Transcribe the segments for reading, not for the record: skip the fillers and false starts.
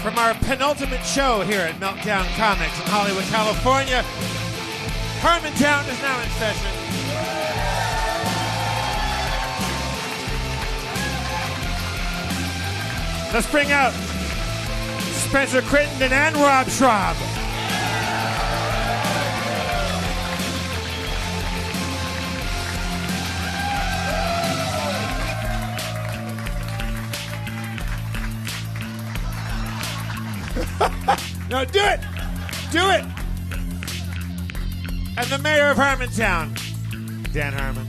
From our penultimate show here at Meltdown Comics in Hollywood, California, Harmontown is now in session. Let's bring out Spencer Crittenden and Rob Schrab. No, do it! Do it! And the mayor of Harmontown, Dan Harmon.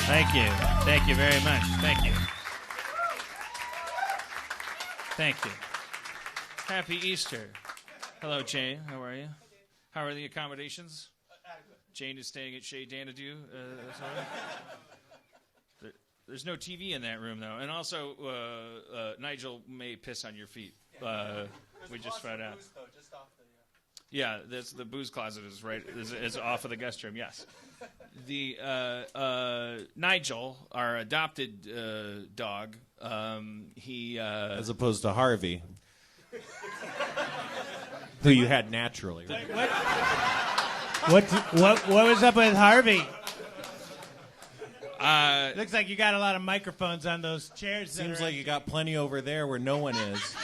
Thank you. Thank you very much. Thank you. Thank you. Happy Easter. Hello, Jane. How are you? How are the accommodations? Jane is staying at Chez Danadue. There's no TV in that room, though. And also, Nigel may piss on your feet. We just found out. Yeah, that's the booze closet is right. Is off of the guest room. Yes. The Nigel, our adopted dog, he as opposed to Harvey, who you had naturally. What was up with Harvey? Looks like you got a lot of microphones on those chairs. Seems like you got plenty over there where no one is.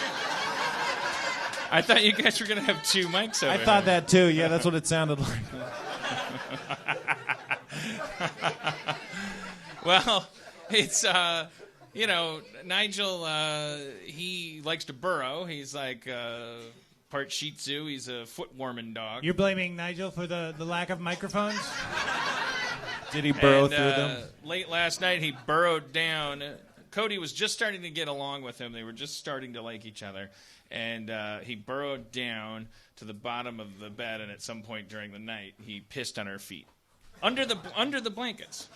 I thought you guys were going to have two mics over I thought that too. Yeah, that's what it sounded like. Well, it's, Nigel, he likes to burrow. He's like part Shih Tzu. He's a foot-warming dog. You're blaming Nigel for the lack of microphones? Did he burrow through them? Late last night, he burrowed down. Cody was just starting to get along with him. They were just starting to like each other. And he burrowed down to the bottom of the bed, and at some point during the night, he pissed on our feet. Under the blankets.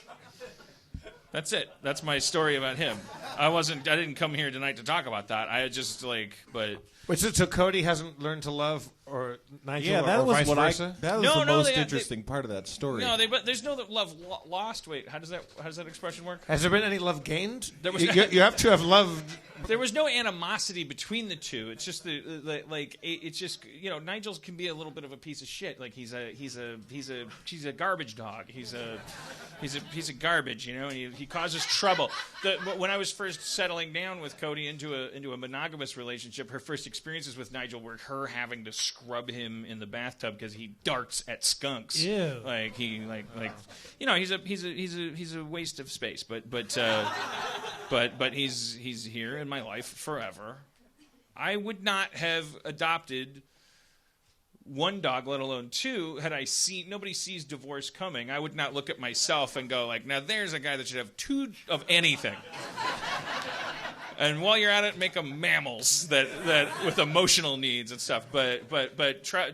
That's it. That's my story about him. I didn't come here tonight to talk about that. I just So Cody hasn't learned to love or Nigel or was vice versa? That was the most interesting part of that story. No, but there's no love lost. Wait, how does that expression work? Has there been any love gained? There was you have to have loved. There was no animosity between the two. It's just it's just Nigel can be a little bit of a piece of shit. Like he's a garbage dog. He's a piece of garbage. And he causes trouble. When I was first settling down with Cody into a monogamous relationship, her first experiences with Nigel were her having to scrub him in the bathtub because he darts at skunks. Ew. He's a waste of space. But he's here in my life forever. I would not have adopted one dog, let alone two, had I seen. Nobody sees divorce coming. I would not look at myself and go now there's a guy that should have two of anything. And while you're at it, make them mammals that with emotional needs and stuff. But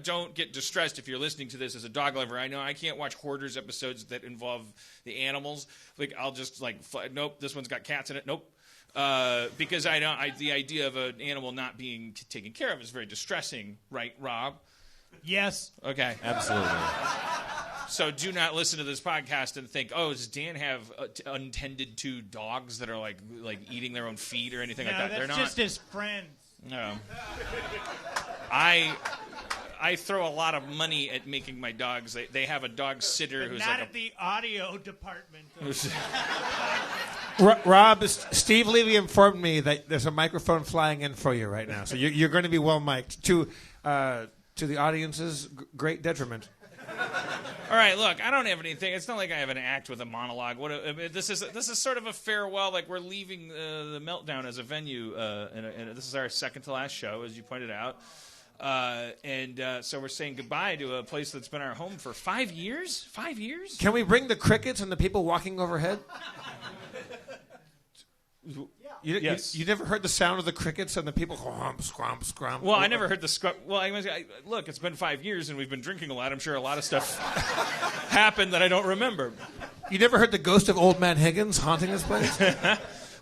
don't get distressed if you're listening to this as a dog lover. I know I can't watch Hoarders episodes that involve the animals. I'll just nope, this one's got cats in it. Nope. Because the idea of an animal not being taken care of is very distressing, right, Rob? Yes. Okay. Absolutely. So do not listen to this podcast and think, does Dan have untended two dogs that are like eating their own feet or anything like that? That's They're not. Just his friends. No. I throw a lot of money at making my dogs. They have a dog sitter But who's not at the audio department. Rob, Steve Levy informed me that there's a microphone flying in for you right now, so you're going to be well mic'd to the audience's great detriment. All right, look, I don't have anything. It's not like I have an act with a monologue. This is sort of a farewell. Like we're leaving the Meltdown as a venue, and this is our second to last show, as you pointed out. So we're saying goodbye to a place that's been our home for 5 years. 5 years? Can we bring the crickets and the people walking overhead? Yes. You never heard the sound of the crickets and the people scrump. Well, I never heard the scrump. Well, look, it's been 5 years and we've been drinking a lot. I'm sure a lot of stuff happened that I don't remember. You never heard the ghost of Old Man Higgins haunting this place?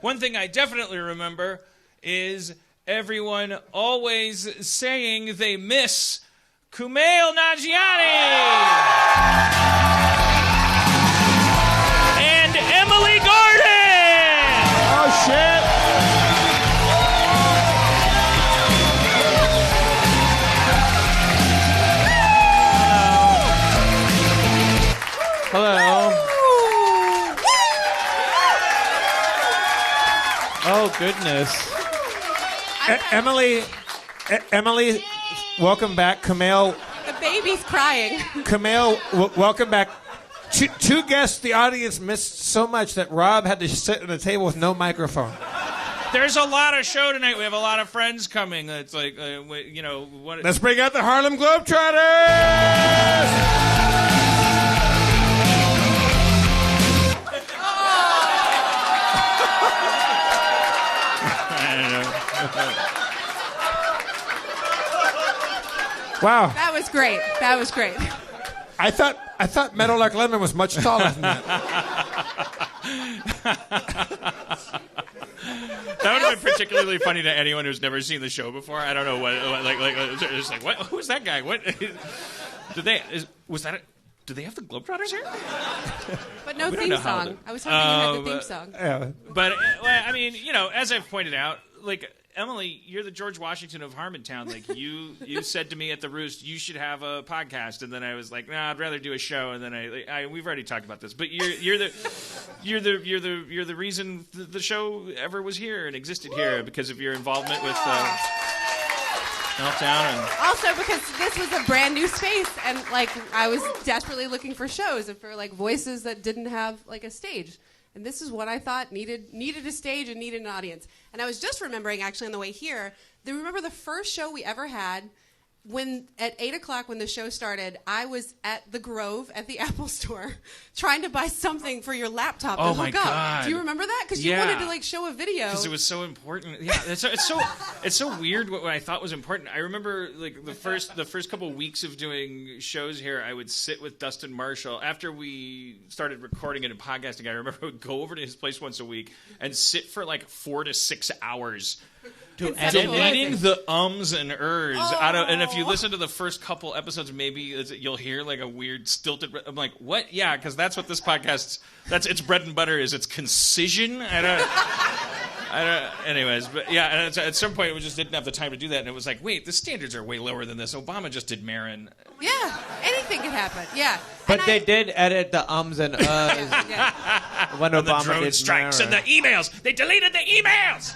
One thing I definitely remember is everyone always saying they miss Kumail Nanjiani and Emily Gordon. Oh, shit. goodness. Emily, welcome back. Kumail, The baby's crying. Kumail, welcome back. Two guests the audience missed so much that Rob had to sit at a table with no microphone. There's a lot of show tonight. We have a lot of friends coming. It's like, what? Let's bring out the Harlem Globetrotters! Wow. That was great. That was great. I thought Meadowlark Lemon was much taller than that. That would have been particularly funny to anyone who's never seen the show before. I don't know what it's like. What? Who's that guy? What? Did they? Do they have the Globetrotters here? But no theme song. I was hoping you had the theme song. Yeah. But I mean, as I've pointed out, like, Emily, you're the George Washington of Harmontown. Like, you said to me at the Roost, you should have a podcast, and then I was like, nah, I'd rather do a show. And then we've already talked about this, but you're the reason the show ever was here and existed here because of your involvement with Meltdown. And Also because this was a brand new space, and like I was desperately looking for shows and for like voices that didn't have like a stage. And this is what I thought needed a stage and needed an audience. And I was just remembering, actually, on the way here, remember the first show we ever had, when at 8 o'clock when the show started, I was at the Grove at the Apple Store trying to buy something for your laptop to Oh, hook my up. God. Do you remember that? Because you wanted to like show a video. Because it was so important. Yeah, it's so weird what I thought was important. I remember like the first couple of weeks of doing shows here, I would sit with Dustin Marshall after we started recording it and podcasting. I remember I would go over to his place once a week and sit for like 4 to 6 hours. Deleting the ums and ers out of, and if you listen to the first couple episodes, maybe you'll hear like a weird stilted. I'm like, what? Yeah, because that's what this podcast. That's its bread and butter is its concision. I don't. Anyways, but yeah, and at some point we just didn't have the time to do that, and it was like, wait, the standards are way lower than this. Obama just did Marin. Yeah, anything could happen. Yeah, but they did edit the ums and when and Obama the drone did strikes Marin. and the emails. They deleted the emails.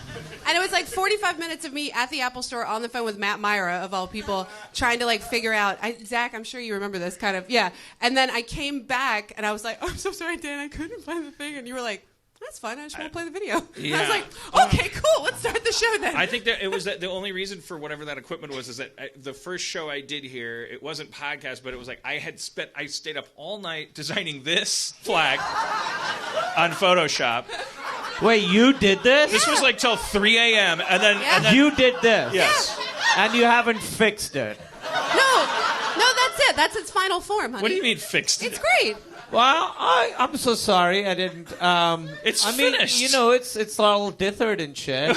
And it was like 45 minutes of me at the Apple Store on the phone with Matt Myra, of all people, trying to like figure out. Zach, I'm sure you remember this kind of. Yeah. And then I came back and I was like, oh, I'm so sorry, Dan, I couldn't find the thing. And you were like, that's fine. I just want to play the video. Yeah. I was like, okay, cool. Let's start the show then. I think that it was that the only reason for whatever that equipment was is that the first show I did here, it wasn't podcast, but it was like I stayed up all night designing this flag on Photoshop. Wait, you did this? This was like till 3 a.m. and then You did this? Yes. And you haven't fixed it? No, that's it. That's its final form, honey. What do you mean fixed? It's great. Well, I'm so sorry I didn't. It's finished. It's all dithered and shit.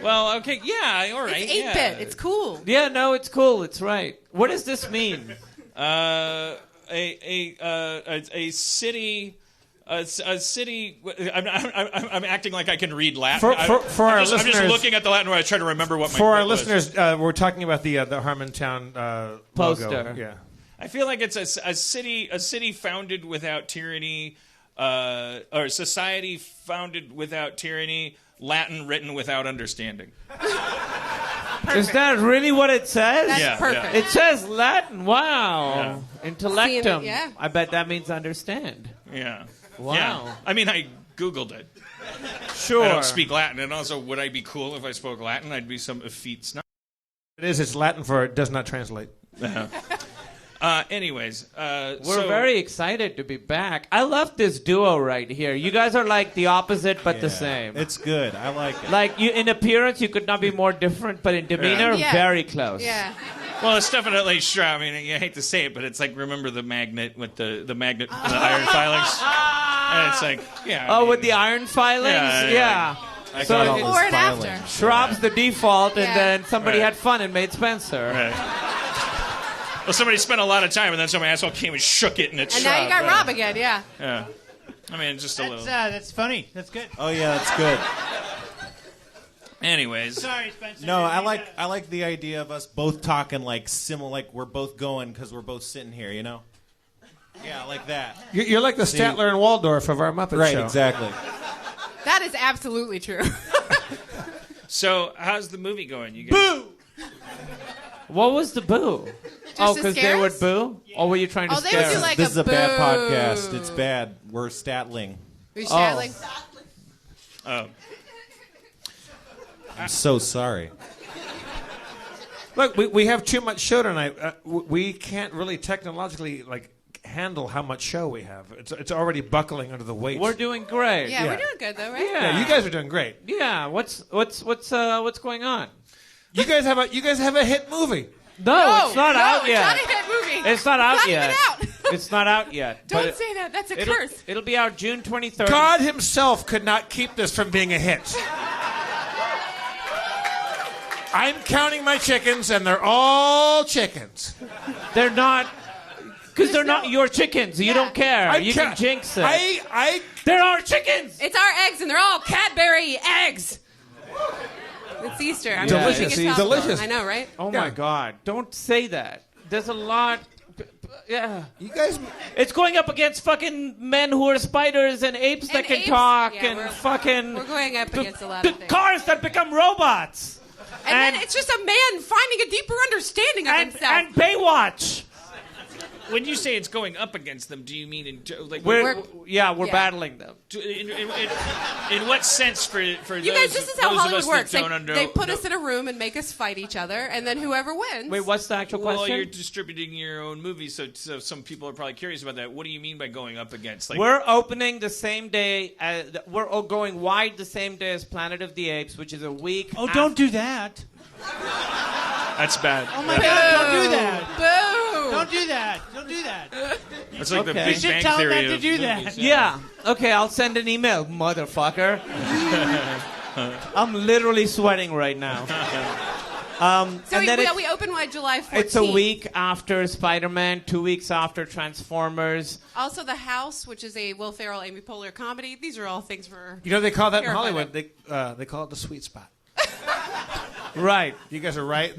Well, okay, yeah, all right. It's 8-bit. Yeah. It's cool. Yeah, no, it's cool. It's right. What does this mean? A city. A city. I'm acting like I can read Latin. For our I'm just listeners, looking at the Latin where I try to remember what my for our quote was. listeners, we're talking about the Harmontown Poster. logo. Yeah. I feel like it's a city founded without tyranny, or society founded without tyranny, Latin written without understanding. Is that really what it says? That's perfect. It says Latin. Wow. Yeah. Intellectum. Yeah. I bet that means understand. Yeah. Wow. Yeah. I mean, I Googled it. Sure. I don't speak Latin, and also, would I be cool if I spoke Latin? I'd be some effete snob. It is. It's Latin for it does not translate. Anyways, We're very excited to be back. I love this duo right here. You guys are like the opposite but the same. It's good. I like it. Like you, in appearance, you could not be more different, but in demeanor, Yeah. very close. Yeah. well, it's definitely Schrab. I mean, I hate to say it, but it's like, remember the magnet with the magnet, the iron filings? And it's like, yeah. Oh, with the iron filings? Yeah. I So got all it- this Before and filing. after. Schrab's the default, and Yeah. then somebody Right. had fun and made Spencer. Right. Well, somebody spent a lot of time, and then some asshole came and shook it, and it's And now you got Schrab. Rob again, yeah. Yeah. I mean, just a little. That's funny. That's good. Oh yeah, that's good. Anyways. Sorry, Spencer. No, I like the idea of us both talking like similar, like we're both going because we're both sitting here, you know? Yeah, like that. You're like the Statler and Waldorf of our Muppet Right, Show. exactly. That is absolutely true. So, how's the movie going? You guys? Boo! What was the boo? to Because scare they would us? boo? Or were you trying to Oh, they scare would do us? like This is a bad boo. podcast. It's bad. We're statling. Are you Statling? Oh. I'm so sorry. Look, we have too much show tonight. We can't really technologically handle how much show we have. It's already buckling under the weight. We're doing great. Yeah, Yeah. we're doing good though, right? Yeah, you guys are doing great. Yeah, what's going on? You guys have a hit movie. No, it's not out it's yet. not a hit movie. It's not out It's not yet. even out. It's not out yet. Don't but say that. That's a it'll, curse. It'll be out June 23rd. God himself could not keep this from being a hit. I'm counting my chickens, and they're all chickens. They're not, because they're not your chickens. You don't care. You can ca- jinx it. I There are chickens. It's our eggs, and they're all Cadbury eggs. It's Easter. I'm Delicious. keeping it See, topical. delicious. I know, right? Oh Yeah. my God! Don't say that. There's a lot. Yeah. You guys. It's going up against fucking men who are spiders and apes that And can apes. talk Yeah, and we're- fucking. We're going up against a lot the of things. cars that become robots. And then it's just a man finding a deeper understanding of himself. and Baywatch. When you say it's going up against them, do you mean We're Yeah. battling them. in what sense for you those? guys, this is how those Hollywood of us works. that don't They put us in a room and make us fight each other, and then whoever wins. Wait, what's the actual Well, question? you're distributing your own movie, so some people are probably curious about that. What do you mean by going up against? We're opening the same day. We're all going wide the same day as Planet of the Apes, which is a week. Oh, don't do that. That's bad. Oh my God, don't do that. Boo! Don't do that. Don't do that. It's like the Okay. Big You should Bang tell them Theory not to of do that. movies, Yeah. Okay, I'll send an email, motherfucker. I'm literally sweating right now. So and then we open wide July 14th. it's a week after Spider-Man, 2 weeks after Transformers. Also, The House, which is a Will Ferrell, Amy Poehler comedy. These are all things for. You know they call that in Terrified. Hollywood. They call it the sweet spot. Right. You guys are right.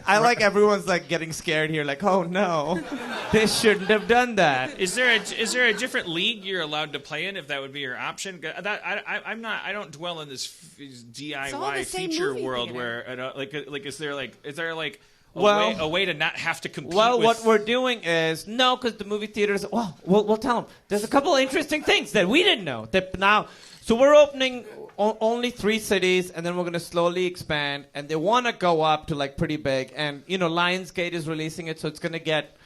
I like everyone's like getting scared here, like, oh no, they shouldn't have done that. Is there a different league you're allowed to play in if that would be your option? I don't dwell in this all the DIY same feature movie world theater. where is there Well- a way to not have to compete? Well, with, what we're doing is no, because the movie theaters. Well, we'll tell them. There's a couple of interesting things that we didn't know. That now, so we're opening only 3 cities, and then we're going to slowly expand. And they want to go up to like pretty big. And Lionsgate is releasing it, so it's going to get.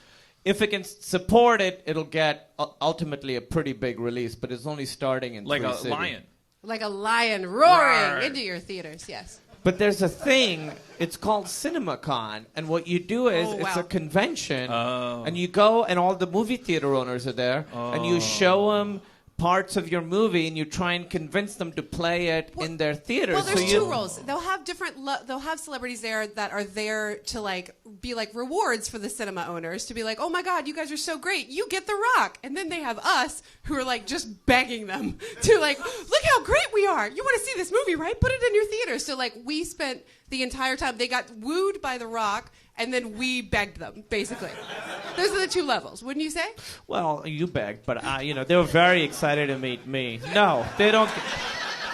If it can support it, it'll get ultimately a pretty big release. But it's only starting in like 3 a cities. lion. Like a lion roaring Roar. into your theaters, yes. But there's a thing, it's called CinemaCon, and what you do is it's wow. a convention, Oh. and you go, and all the movie theater owners are there, and you show them parts of your movie, and you try and convince them to play it in their theaters. Well, there's so you, two roles. They'll have different. They'll have celebrities there that are there to be like rewards for the cinema owners to be like, oh my God, you guys are so great. You get The Rock, and then they have us who are like just begging them to look how great we are. You want to see this movie, right? Put it in your theater. So we spent the entire time. They got wooed by The Rock, and then we begged them. Basically, those are the 2 levels, wouldn't you say? Well, you begged, but they were very excited to meet me. No, they don't.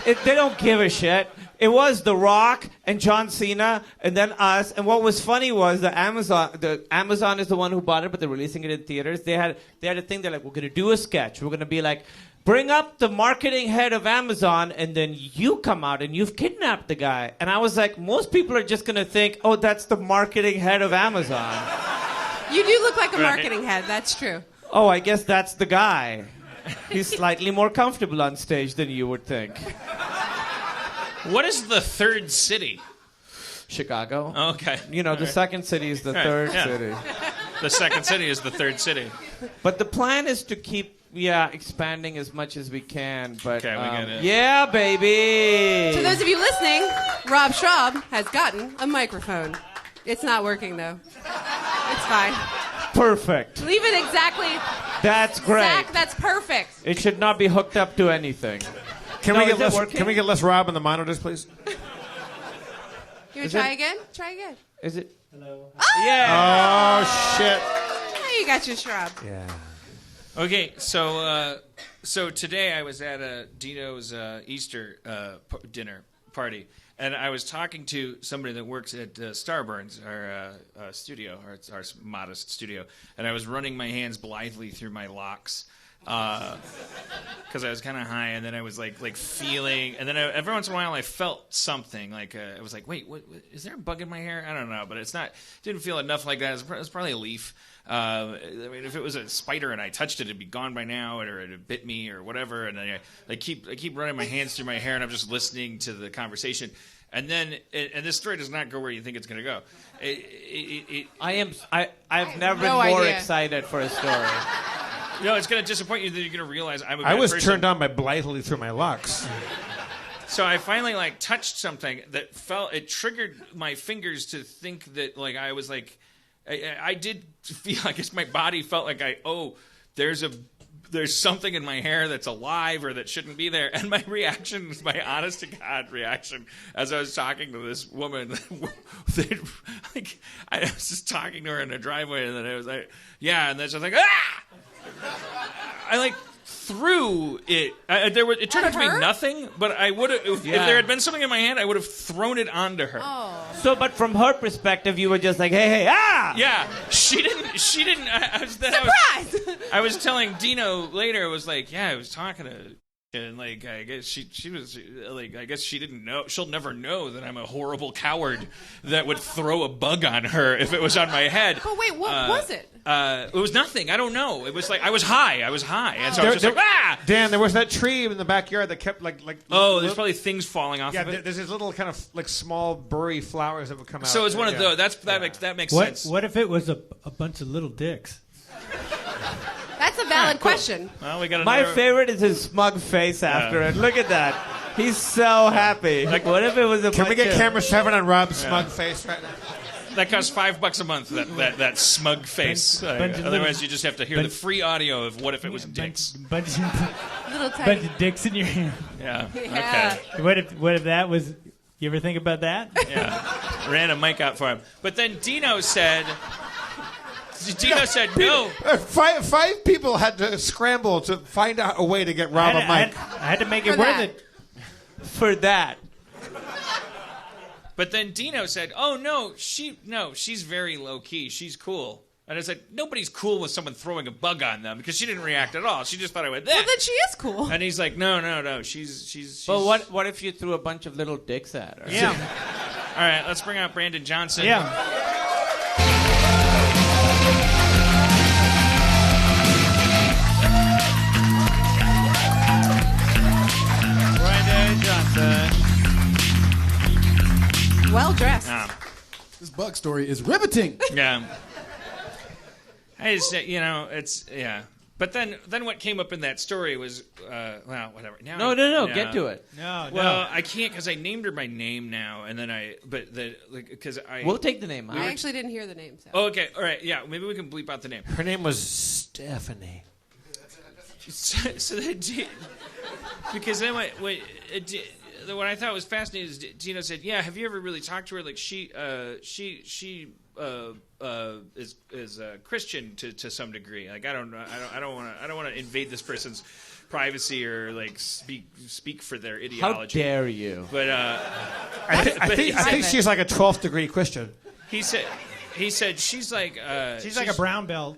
They don't give a shit. It was The Rock and John Cena, and then us. And what was funny was the Amazon is the one who bought it, but they're releasing it in theaters. They had a thing. They're like, we're gonna do a sketch. We're gonna be like, bring up the marketing head of Amazon, and then you come out and you've kidnapped the guy. And I was like, most people are just gonna think, oh, that's the marketing head of Amazon. You do look like a marketing head. That's true. Oh, I guess that's the guy. He's slightly more comfortable on stage than you would think. What is the third city? Chicago. Okay. The second city is the Right, third yeah. city. The second city is the third city. But the plan is to keep, expanding as much as we can. But Okay, we get it. yeah, baby. To those of you listening, Rob Schrab has gotten a microphone. It's not working though. It's fine. Perfect. Leave it exactly. That's great. Zach, that's perfect. It should not be hooked up to anything. Can No, we is get it less? working? Can we get less Rob on the monitors, please? You want Is to try it- again? Try again. Is it? Oh! Yeah. Oh shit! Oh, you got your Schrab. Yeah. Okay, so today I was at Dino's Easter dinner party, and I was talking to somebody that works at Starburns, our studio, our modest studio, and I was running my hands blithely through my locks because I was kind of high, and then I was like feeling, and then every once in a while I felt something, like I was like, wait, what, is there a bug in my hair? I don't know, but didn't feel enough like that. It was probably a leaf. I mean, if it was a spider and I touched it, it'd be gone by now, or it bit me, or whatever. And I keep running my hands through my hair, and I'm just listening to the conversation. And then, and this story does not go where you think it's going to go. I've never been more excited for a story. No, it's going to disappoint you that you're going to realize I'm a bad I was person. turned on by blithely through my locks. So I finally touched something that it triggered my fingers to think that I was I did feel, I guess my body felt like there's something in my hair that's alive or that shouldn't be there. And my reaction, my honest to God reaction, as I was talking to this woman, I was just talking to her in the driveway, and then I was like, yeah, and then she was like, ah! I threw it. It turned out to be nothing, but I would have. If there had been something in my hand, I would have thrown it onto her. Oh. So, but from her perspective, you were just like, hey, ah! Yeah, she didn't. Surprise! I was telling Dino later. It was like, yeah, I was talking to. And I guess she was I guess she didn't know. She'll never know that I'm a horrible coward that would throw a bug on her if it was on my head. But wait, what was it? It was nothing. I don't know. It was I was high, and so I was just ah! Dan, there was that tree in the backyard that kept like. Oh, there's probably things falling off. Yeah, of it. there's these little kind of small burry flowers that would come out. So it's one of those. That makes sense. What if it was a bunch of little dicks? That's a valid question. Well, we got My favorite is his smug face after it. Look at that. He's so happy. What if it was a Can we get bunch of- camera 7 on Rob's smug face right now? That costs $5 a month. That smug face. Bunch of Otherwise, you just have to hear the free audio of what if it was dicks. Bunch Little tiny. of dicks in your hand. Yeah. Yeah. Okay. What if that was? You ever think about that? Yeah. Ran a mic out for him, but then Dino said no. Five people had to scramble to find out a way to get Rob a mic. I had to make it For worth that. it. For that. But then Dino said, "Oh no, she's very low key. She's cool." And I said, "Nobody's cool with someone throwing a bug on them because she didn't react at all. She just thought I went there." Well, then she is cool. And he's like, "No. She's." But what if you threw a bunch of little dicks at her? Yeah. All right, let's bring out Brandon Johnson. Yeah. Brandon Johnson. Well dressed. This bug story is riveting. Yeah. I just, it's. But then what came up in that story was, well, whatever. Now No, get to it. No. Well, I can't because I named her by name now, and then because I. We'll take the name out. I actually didn't hear the name. So. Oh, okay, all right, yeah, maybe we can bleep out the name. Her name was Stephanie. So because then what I thought was fascinating is Dino said, "Yeah, have you ever really talked to her? Like she is Christian to some degree. Like I don't want to invade this person's privacy or like speak for their ideology. How dare you?" But I think she's like a 12th degree Christian. he said she's like She's like a brown belt.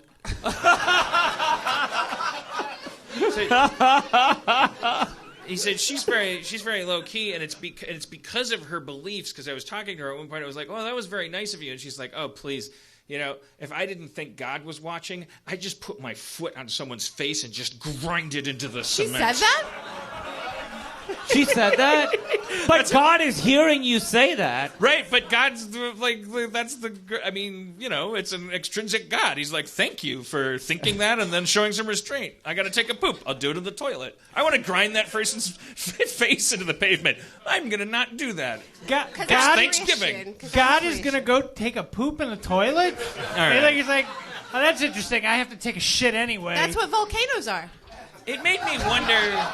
He said she's very low key, and it's because of her beliefs. Because I was talking to her at one point, I was like, "Oh, that was very nice of you," and she's like, "Oh, please, if I didn't think God was watching, I'd just put my foot on someone's face and just grind it into the She cement." said that? She said that? But God is hearing you say that. Right, but God's it's an extrinsic God. He's like, "Thank you for thinking that and then showing some restraint. I got to take a poop. I'll do it in the toilet. I want to grind that person's face into the pavement. I'm going to not do that." God Thanksgiving. is gonna go take a poop in the toilet. right. He's like, oh, that's interesting. I have to take a shit anyway. That's what volcanoes are. It made me wonder.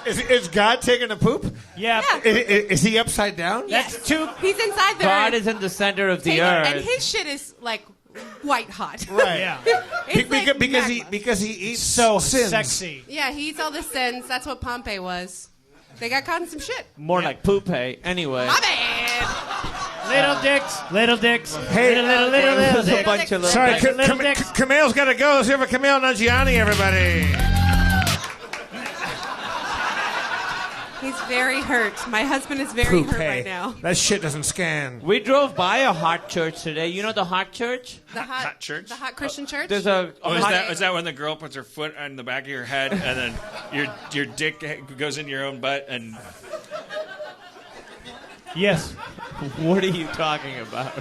Is God taking a poop? Yeah. Is he upside down? That's too. He's inside the God earth. is in the center of the And earth. his shit is like white hot. Right. Yeah. It's like because he eats So sins. sexy. Yeah, he eats all the sins. That's what Pompeii was. They got caught in some shit. More like poop. Anyway. My bad. Little dicks. Little dicks. Hey, little There's a dicks. bunch of little Sorry, dicks. Little dicks. Kumail's got to go. Let's hear for Kumail Nanjiani, everybody. He's very hurt. My husband is very hurt Hey, right now. that shit doesn't scan. We drove by a hot church today. You know the hot church? The Hot church? The hot Christian church? There's a Oh, hot, is that when the girl puts her foot on the back of your head and then your dick goes in your own butt and Yes. What are you talking about?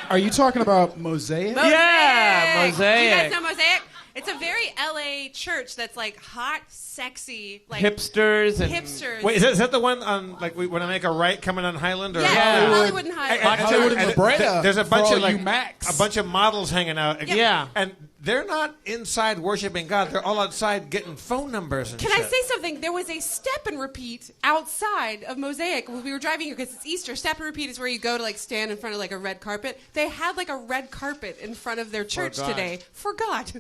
Are you talking about Mosaic? Yeah, Do you Mosaic. guys know Mosaic? It's a very LA church that's like hot, sexy, like Hipsters and hipsters. Wait, is that the one on like when I make a right coming on Highland? Or Yeah, Hollywood and Highland. Hollywood and La Brea. There's a for bunch all of like you Macs. a bunch of models hanging out. Yeah. and they're not inside worshiping God. They're all outside getting phone numbers and Can shit. I say something? There was a step and repeat outside of Mosaic when we were driving here because it's Easter. Step and repeat is where you go to like stand in front of like a red carpet. They had like a red carpet in front of their church God. today. For God.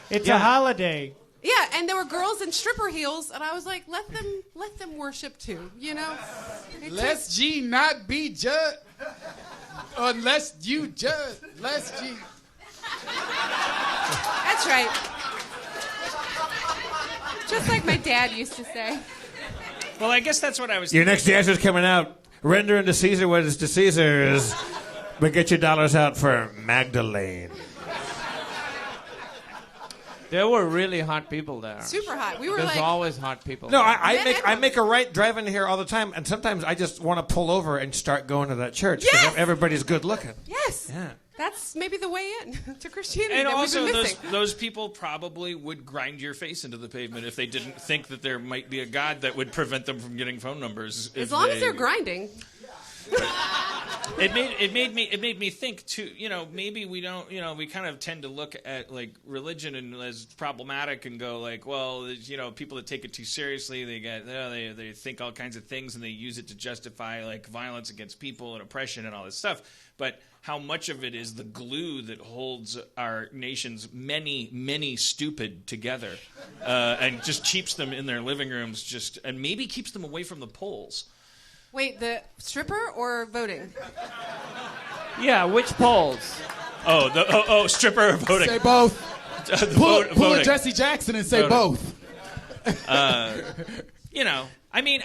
It's a holiday. Yeah, and there were girls in stripper heels, and I was like, let them worship too, you know? Lest ye not be judged, unless you judge. Lest ye. That's right. Just like my dad used to say. well, I guess that's what I was Your next dancer's coming out. Render unto Caesar what is to Caesar's, but get your dollars out for Magdalene. there were really hot people there. Super hot. We were There's like, always hot people. No, there. I make a right driving here all the time, and sometimes I just want to pull over and start going to that church because Yes! everybody's good looking. yes. Yeah. That's maybe the way in to Christianity and that also we've been missing. those people probably would grind your face into the pavement if they didn't think that there might be a God that would prevent them from getting phone numbers. As long as they're grinding. It made me think too. You know, maybe we don't. You know, we kind of tend to look at like religion and as problematic and go like, well, you know, people that take it too seriously, they think all kinds of things and they use it to justify like violence against people and oppression and all this stuff. But how much of it is the glue that holds our nation's many stupid together, and just keeps them in their living rooms, and maybe keeps them away from the polls. Wait, the stripper or voting? Yeah, which polls? Oh, stripper or voting? Say both. Pull a Voting. Jesse Jackson and say Voting. both. You know, I mean,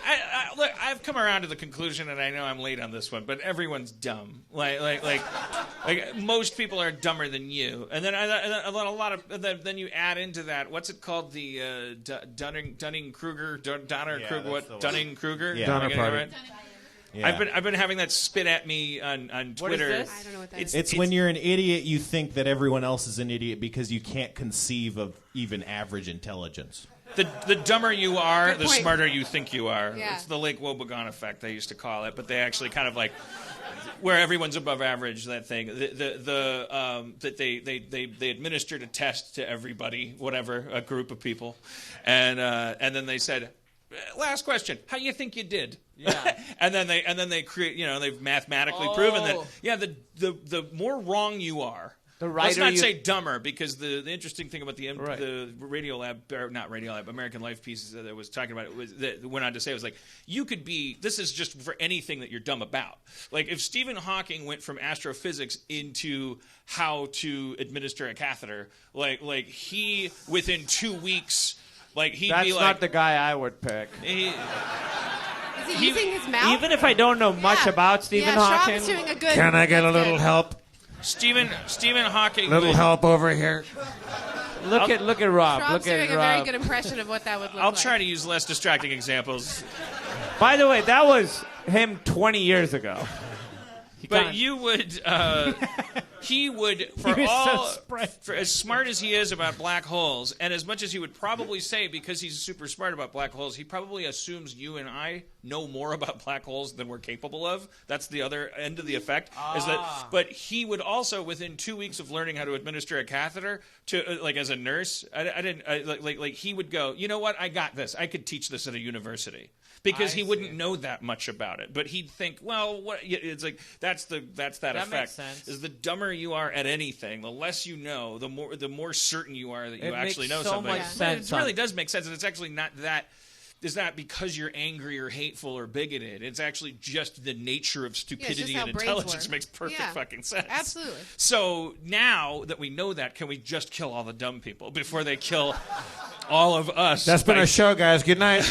look, I've come around to the conclusion, and I know I'm late on this one, but everyone's dumb. Like most people are dumber than you, and then then you add into that. What's it called? The Dunning-Kruger, Donner-Kruger, what? Dunning-Kruger. Yeah. Am I getting that Donner right? Yeah. I've been having that spit at me on What is Twitter. this? I don't know what that is. It's when you're an idiot, you think that everyone else is an idiot because you can't conceive of even average intelligence. The dumber you are, Good the point. smarter you think you are. Yeah. It's the Lake Wobegon effect, they used to call it, but they actually kind of like where everyone's above average. That thing, that they administered a test to everybody, whatever, a group of people, and then they said, last question, how you think you did? Yeah. and then they create, you know, they've mathematically proven that the more wrong you are. The Let's writer not you- say dumber, because the interesting thing about the Right. the Radiolab, or not Radiolab, American Life pieces that I was talking about, it was that went on to say, it was like, you could be, this is just for anything that you're dumb about. Like if Stephen Hawking went from astrophysics into how to administer a catheter, like he within 2 weeks, like he'd That's be like, not the guy I would pick. he, Is he using his mouth? Even if I don't know much Yeah. about Stephen yeah, Hawking. Schraub's doing a good. Can I get a that's little good. help? Stephen Hawking. Little would- help over here. Look at Rob. Schraub's Look doing at a very Rob. good impression of what that would look I'll like. try to use less distracting examples. By the way, that was him 20 years ago. He But kinda- you would, he would, for He was so all, spread. for as smart as he is about black holes, and as much as he would probably say, because he's super smart about black holes, he probably assumes you and I know more about black holes than we're capable of. That's the other end of the effect. Is that? But he would also, within 2 weeks of learning how to administer a catheter, to like as a nurse, like he would go, you know what? I got this. I could teach this at a university. Because he wouldn't know that much about it, but he'd think, well, what? It's like that's that effect. makes sense. Is the dumber you are at anything, the less you know, the more certain you are that you actually know so something. much sense. It really does make sense, and it's actually not that. It's not because you're angry or hateful or bigoted. It's actually just the nature of stupidity and intelligence makes perfect fucking sense. Absolutely. So now that we know that, can we just kill all the dumb people before they kill all of us? That's been our show, guys. Good night.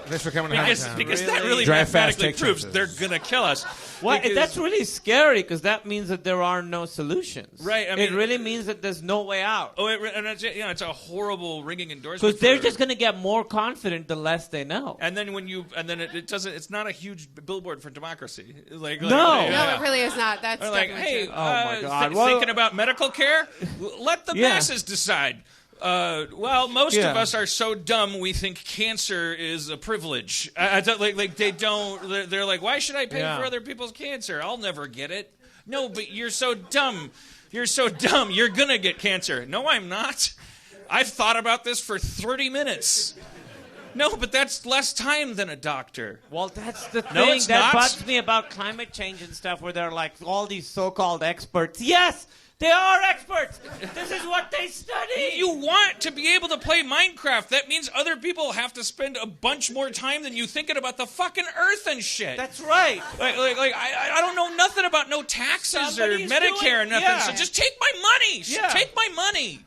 Thanks for coming to Harmontown. Because that really Drive fast, mathematically take proves chances. they're going to kill us. Well, that's really scary because that means that there are no solutions. Right. I mean, it really means that there's no way out. Oh, and it's a horrible ringing endorsement. Because they're just going to get more confident the less they know. And then it doesn't. It's not a huge billboard for democracy. Like no, no, it really is not. That's or like, definitely hey, true. oh my God, thinking about medical care? Let the masses decide. Well, most of us are so dumb we think cancer is a privilege. I don't, like they don't. They're like, why should I pay for other people's cancer? I'll never get it. No, but you're so dumb. You're so dumb. You're gonna get cancer. No, I'm not. I've thought about this for 30 minutes. No, but that's less time than a doctor. Well, that's the thing No, it's that not. bugs me about climate change and stuff, where they're like all these so-called experts. Yes, they are experts. This is what they study. You want to be able to play Minecraft. That means other people have to spend a bunch more time than you thinking about the fucking Earth and shit. That's right. I don't know nothing about no taxes Somebody's or Medicare or doing- nothing. yeah. So just take my money. Yeah. Take my money.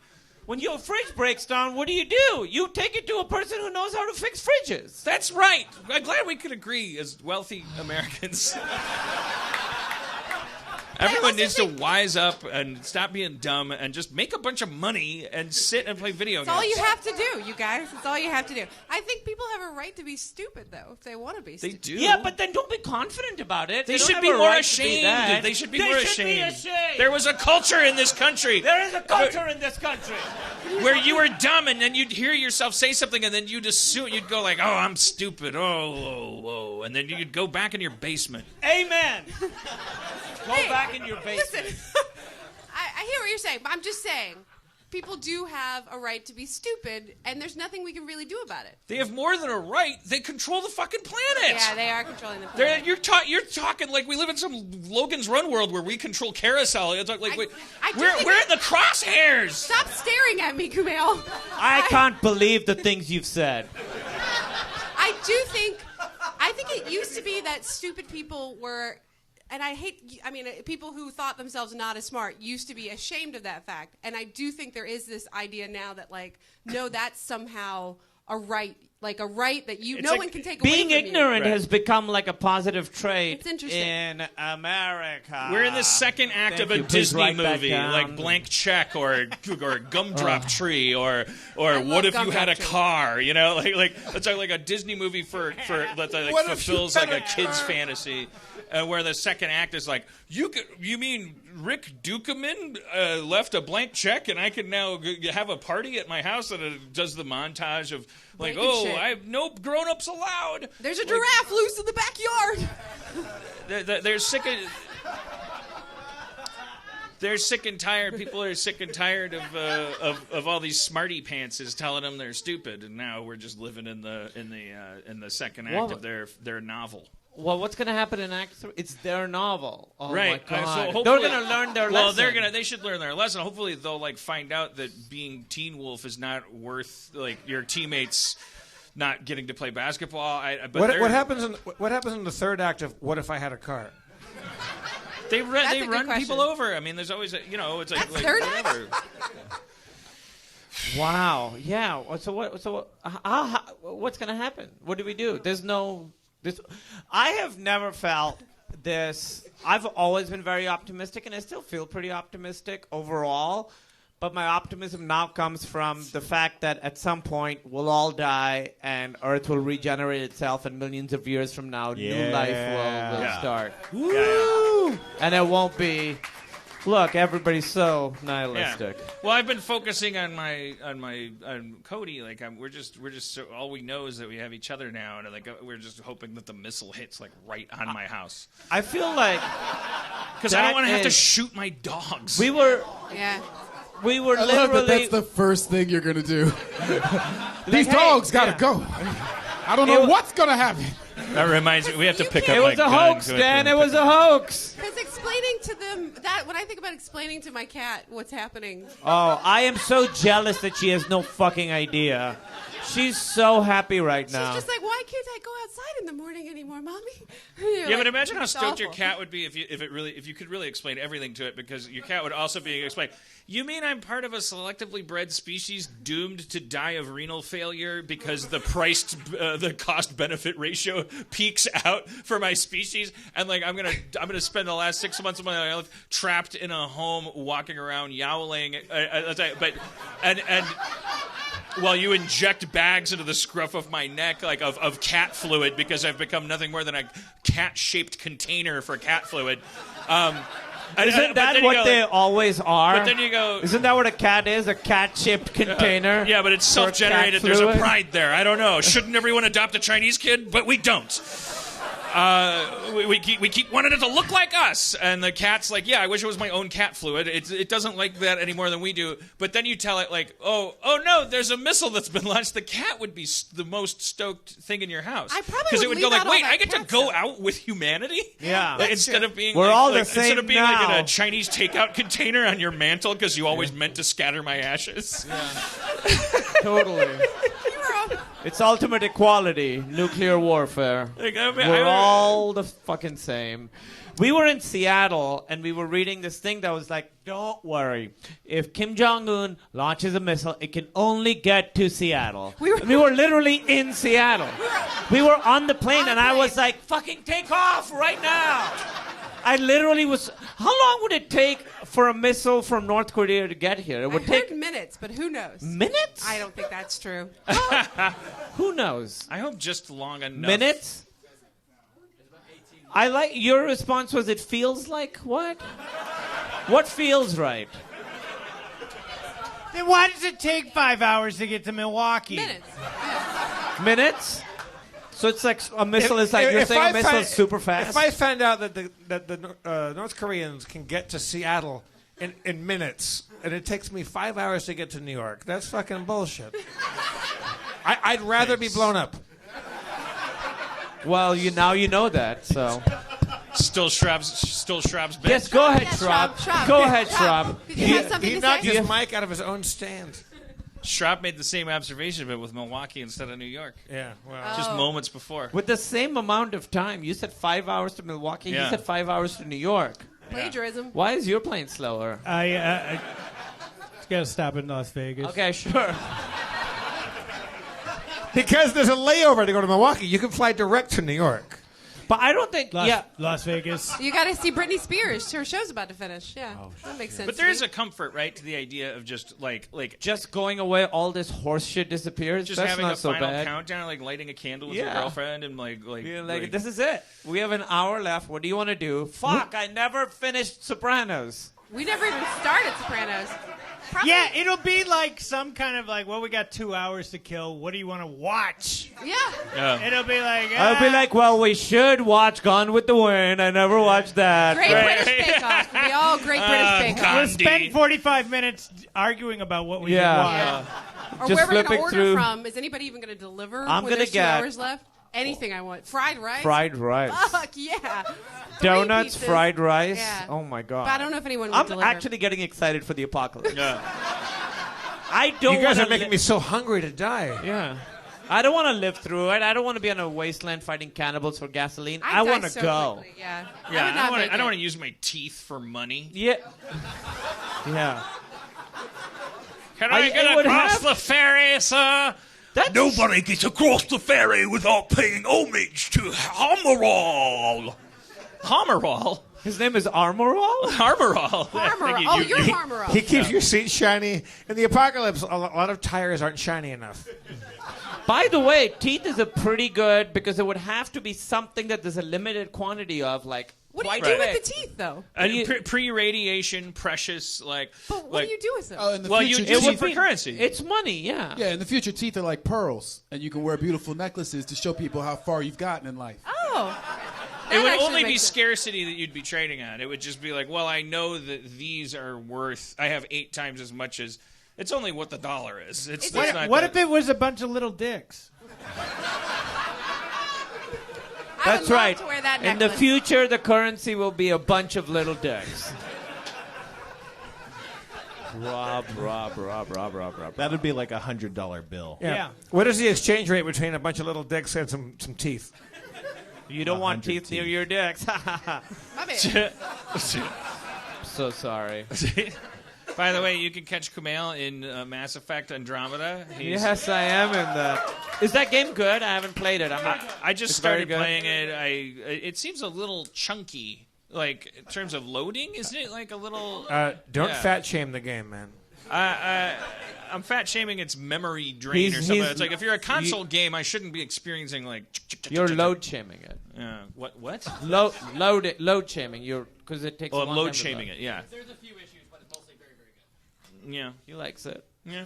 When your fridge breaks down, what do? You take it to a person who knows how to fix fridges. That's right. I'm glad we could agree as wealthy Americans. Everyone needs to wise up and stop being dumb and just make a bunch of money and sit and play video games. It's all you have to do, you guys. It's all you have to do. I think people have a right to be stupid, though, if they want to be They stupid. do. Yeah, but then don't be confident about it. They don't should have be a more right to be ashamed. that. They should be They more should be ashamed. ashamed. There was a culture in this country. There is a culture in this country. Where you were dumb and then you'd hear yourself say something and then you'd assume, you'd go like, oh, I'm stupid, oh, and then you'd go back in your basement. Amen. Go Hey, back in your basement. Listen, I hear what you're saying, but I'm just saying, people do have a right to be stupid, and there's nothing we can really do about it. They have more than a right. They control the fucking planet. Yeah, they are controlling the planet. You're talking like we live in some Logan's Run world where we control carousel. It's like, wait, I do we're think in the crosshairs. Stop staring at me, Kumail. I can't believe the things you've said. I think it used to be that stupid people were, and people who thought themselves not as smart used to be ashamed of that fact. And I do think there is this idea now that, like, no, that's somehow a right, like a right that no one can take away from you. Being ignorant has become like a positive trait It's interesting. in America. We're in the second act Thank of a you. Please Disney write that movie, down. like Blank Check or Gumdrop Tree or love What If You Gumdrop Had a Tree. Car? You know, like it's like a Disney movie that What if fulfills you like had a a kid's car? fantasy. Where the second act is like, you mean Rick Dukeman left a blank check and I can now have a party at my house that does the montage of like, Breaking shit. I have no grown-ups allowed. There's a giraffe loose in the backyard. They're sick of... They're sick and tired. People are sick and tired of all these smarty pantses telling them they're stupid, and now we're just living in the second act of their novel. Well, what's going to happen in Act 3? It's their novel. Oh Right. my God. So they're hopefully- going to learn their Well, lesson. they should learn their lesson. Hopefully, they'll like find out that being Teen Wolf is not worth like your teammates not getting to play basketball. What happens in the third act of What If I Had a Car? They That's a run good question. people over. I mean, there's always it's like That's like third whatever. Wow. Yeah. So what's going to happen? What do we do? I have never felt this. I've always been very optimistic, and I still feel pretty optimistic overall. But my optimism now comes from the fact that at some point we'll all die, and Earth will regenerate itself, and millions of years from now, new life will start. Woo! And it won't be. Look, everybody's so nihilistic. Yeah. Well, I've been focusing on Cody. Like we're just so, all we know is that we have each other now, and like we're just hoping that the missile hits like right on my house. I feel like because I don't want to have to shoot my dogs. we were Yeah. I love that literally. that's the first thing you're going to do. These dogs got to go. I don't know what's going to happen. That reminds me, we have to pick up It my was a gun, hoax, so I Dan. have It to was a hoax. Physics explaining to them that when I think about explaining to my cat what's happening. Oh, I am so jealous that she has no fucking idea. She's so happy right now. She's just like, why can't I go outside in the morning anymore, Mommy? Yeah, but imagine how it's stoked your awful. cat would be if you could really explain everything to it, because your cat would also be explained. You mean I'm part of a selectively bred species doomed to die of renal failure because the cost benefit ratio peaks out for my species, and like I'm gonna spend the last 6 months of my life trapped in a home, walking around yowling, and while you inject bags into the scruff of my neck, like of cat fluid, because I've become nothing more than a cat-shaped container for cat fluid. Isn't that what they always are? But then you go... Isn't that what a cat is? A cat-shaped container? Yeah, but it's for self-generated. cat There's a fluid? pride there. I don't know. Shouldn't everyone adopt a Chinese kid? But we don't. We keep wanting it to look like us, and the cat's like, yeah, I wish it was my own cat fluid. It doesn't like that any more than we do. But then you tell it like, oh no, there's a missile that's been launched. The cat would be the most stoked thing in your house, I probably because it would would go leave like, out all wait, that I get to cat go stuff. out with humanity. Yeah. Like, instead of being We're like, all the instead same of being like in now. a Chinese takeout container on your mantle because you always meant to scatter my ashes. Totally. Hero. It's ultimate equality, nuclear warfare. Like, We're all the fucking same. We were in Seattle, and we were reading this thing that was like, don't worry. If Kim Jong-un launches a missile, it can only get to Seattle. We were literally in Seattle. We were on the plane, and I was like, fucking take off right now. I literally was... How long would it take for a missile from North Korea to get here? It would I heard take... minutes, but who knows? Minutes? I don't think that's true. Who knows? I hope just long enough. Minutes? I like your response was it feels like what? What feels right? Then why does it take 5 hours to get to Milwaukee? Minutes. Minutes? So it's like a missile is like you're saying a missile is super fast. If I found out that the North Koreans can get to Seattle in minutes, and it takes me 5 hours to get to New York, that's fucking bullshit. I'd rather be blown up. Well, now you know that. So Still Schrab's bit. yes, go ahead, Yeah, Schrab. Schrab. Go ahead, Schrab. Schrab. Did you have something He to knocked say? his mic out of his own stand. Schrab made the same observation, but with Milwaukee instead of New York. Yeah, well. Just moments before. With the same amount of time, you said 5 hours to Milwaukee. Yeah. You said 5 hours to New York. Plagiarism. Why is your plane slower? I got to stop in Las Vegas. Okay, sure. Because there's a layover to go to Milwaukee. You can fly direct to New York. But I don't think. Las Vegas. You got to see Britney Spears. Her show's about to finish. Yeah, that makes sense. But there is a comfort, right, to the idea of just like Just going away, all this horse shit disappears. just That's having not a so final bad. countdown, like lighting a candle with Yeah. your girlfriend, and like This is it. We have an hour left. What do you want to do? Fuck! I never finished Sopranos. We never even started Sopranos. Probably, Yeah, it'll be like some kind of like, well, we got 2 hours to kill. What do you want to watch? Yeah. It'll be like, I'll be like, well, we should watch Gone with the Wind. I never watched that. Great British Bake Off. We all Great British Bake Off. we'll spend 45 minutes arguing about what we Yeah. should watch. Yeah. Or Just where we're going flipping to order through. from. Is anybody even going to deliver I'm when gonna there's 2 get- hours left? Anything I want. Fried rice? Fried rice. Fuck yeah. 3 Donuts, pizzas. fried rice. Yeah. Oh my god. But I don't know if anyone would I'm deliver. actually getting excited for the apocalypse. yeah. I don't. You guys wanna are making me so hungry to die. Yeah. I don't want to live through it. I don't want to be on a wasteland fighting cannibals for gasoline. I I'd die want to so go. quickly, Yeah. Yeah, I I would don't want to use my teeth for money. Yeah. Yeah. Can I- I get it would across have- the ferry, sir? That's Nobody gets across the ferry without paying homage to Harmon. Homerall? His name is Armorall? Harmerall. Harmorall. Oh, you're Harmorall. He keeps your seat shiny. In the apocalypse, a lot of tires aren't shiny enough. By the way, teeth is a pretty good because it would have to be something that there's a limited quantity of, like. What do you quite do big. with the teeth, though? Pre-radiation, precious, like. But what like, do you do with them? Oh, in the Well, future, you teeth- use it for currency. It's money, yeah. Yeah, in the future, teeth are like pearls, and you can wear beautiful necklaces to show people how far you've gotten in life. Oh. It That would actually only be makes sense. scarcity that you'd be trading on. It would just be like, well, I know that these are worth. I have 8 times as much as. It's only what the dollar is. It's not What that- if it was a bunch of little dicks? That's love right. to wear that In the necklace. future, the currency will be a bunch of little dicks. Rob. That'd be like $100 bill. Yeah. What is the exchange rate between a bunch of little dicks and some teeth? You don't want 100 teeth near your dicks. My bad. So sorry. By the way, you can catch Kumail in Mass Effect Andromeda. Yes, I am in that. Is that game good? I haven't played it. I just It's very started good. playing it. It seems a little chunky, like in terms of loading. Isn't it like a little? Don't Yeah. fat shame the game, man. I'm fat shaming its memory drain or something. It's like if you're a console game, I shouldn't be experiencing like. You're load shaming it. What? Load shaming. Because it takes. Oh, a I'm long load time to shaming load. it. Yeah. There's a few issues, but it's mostly very, very good. Yeah. He likes it. Yeah.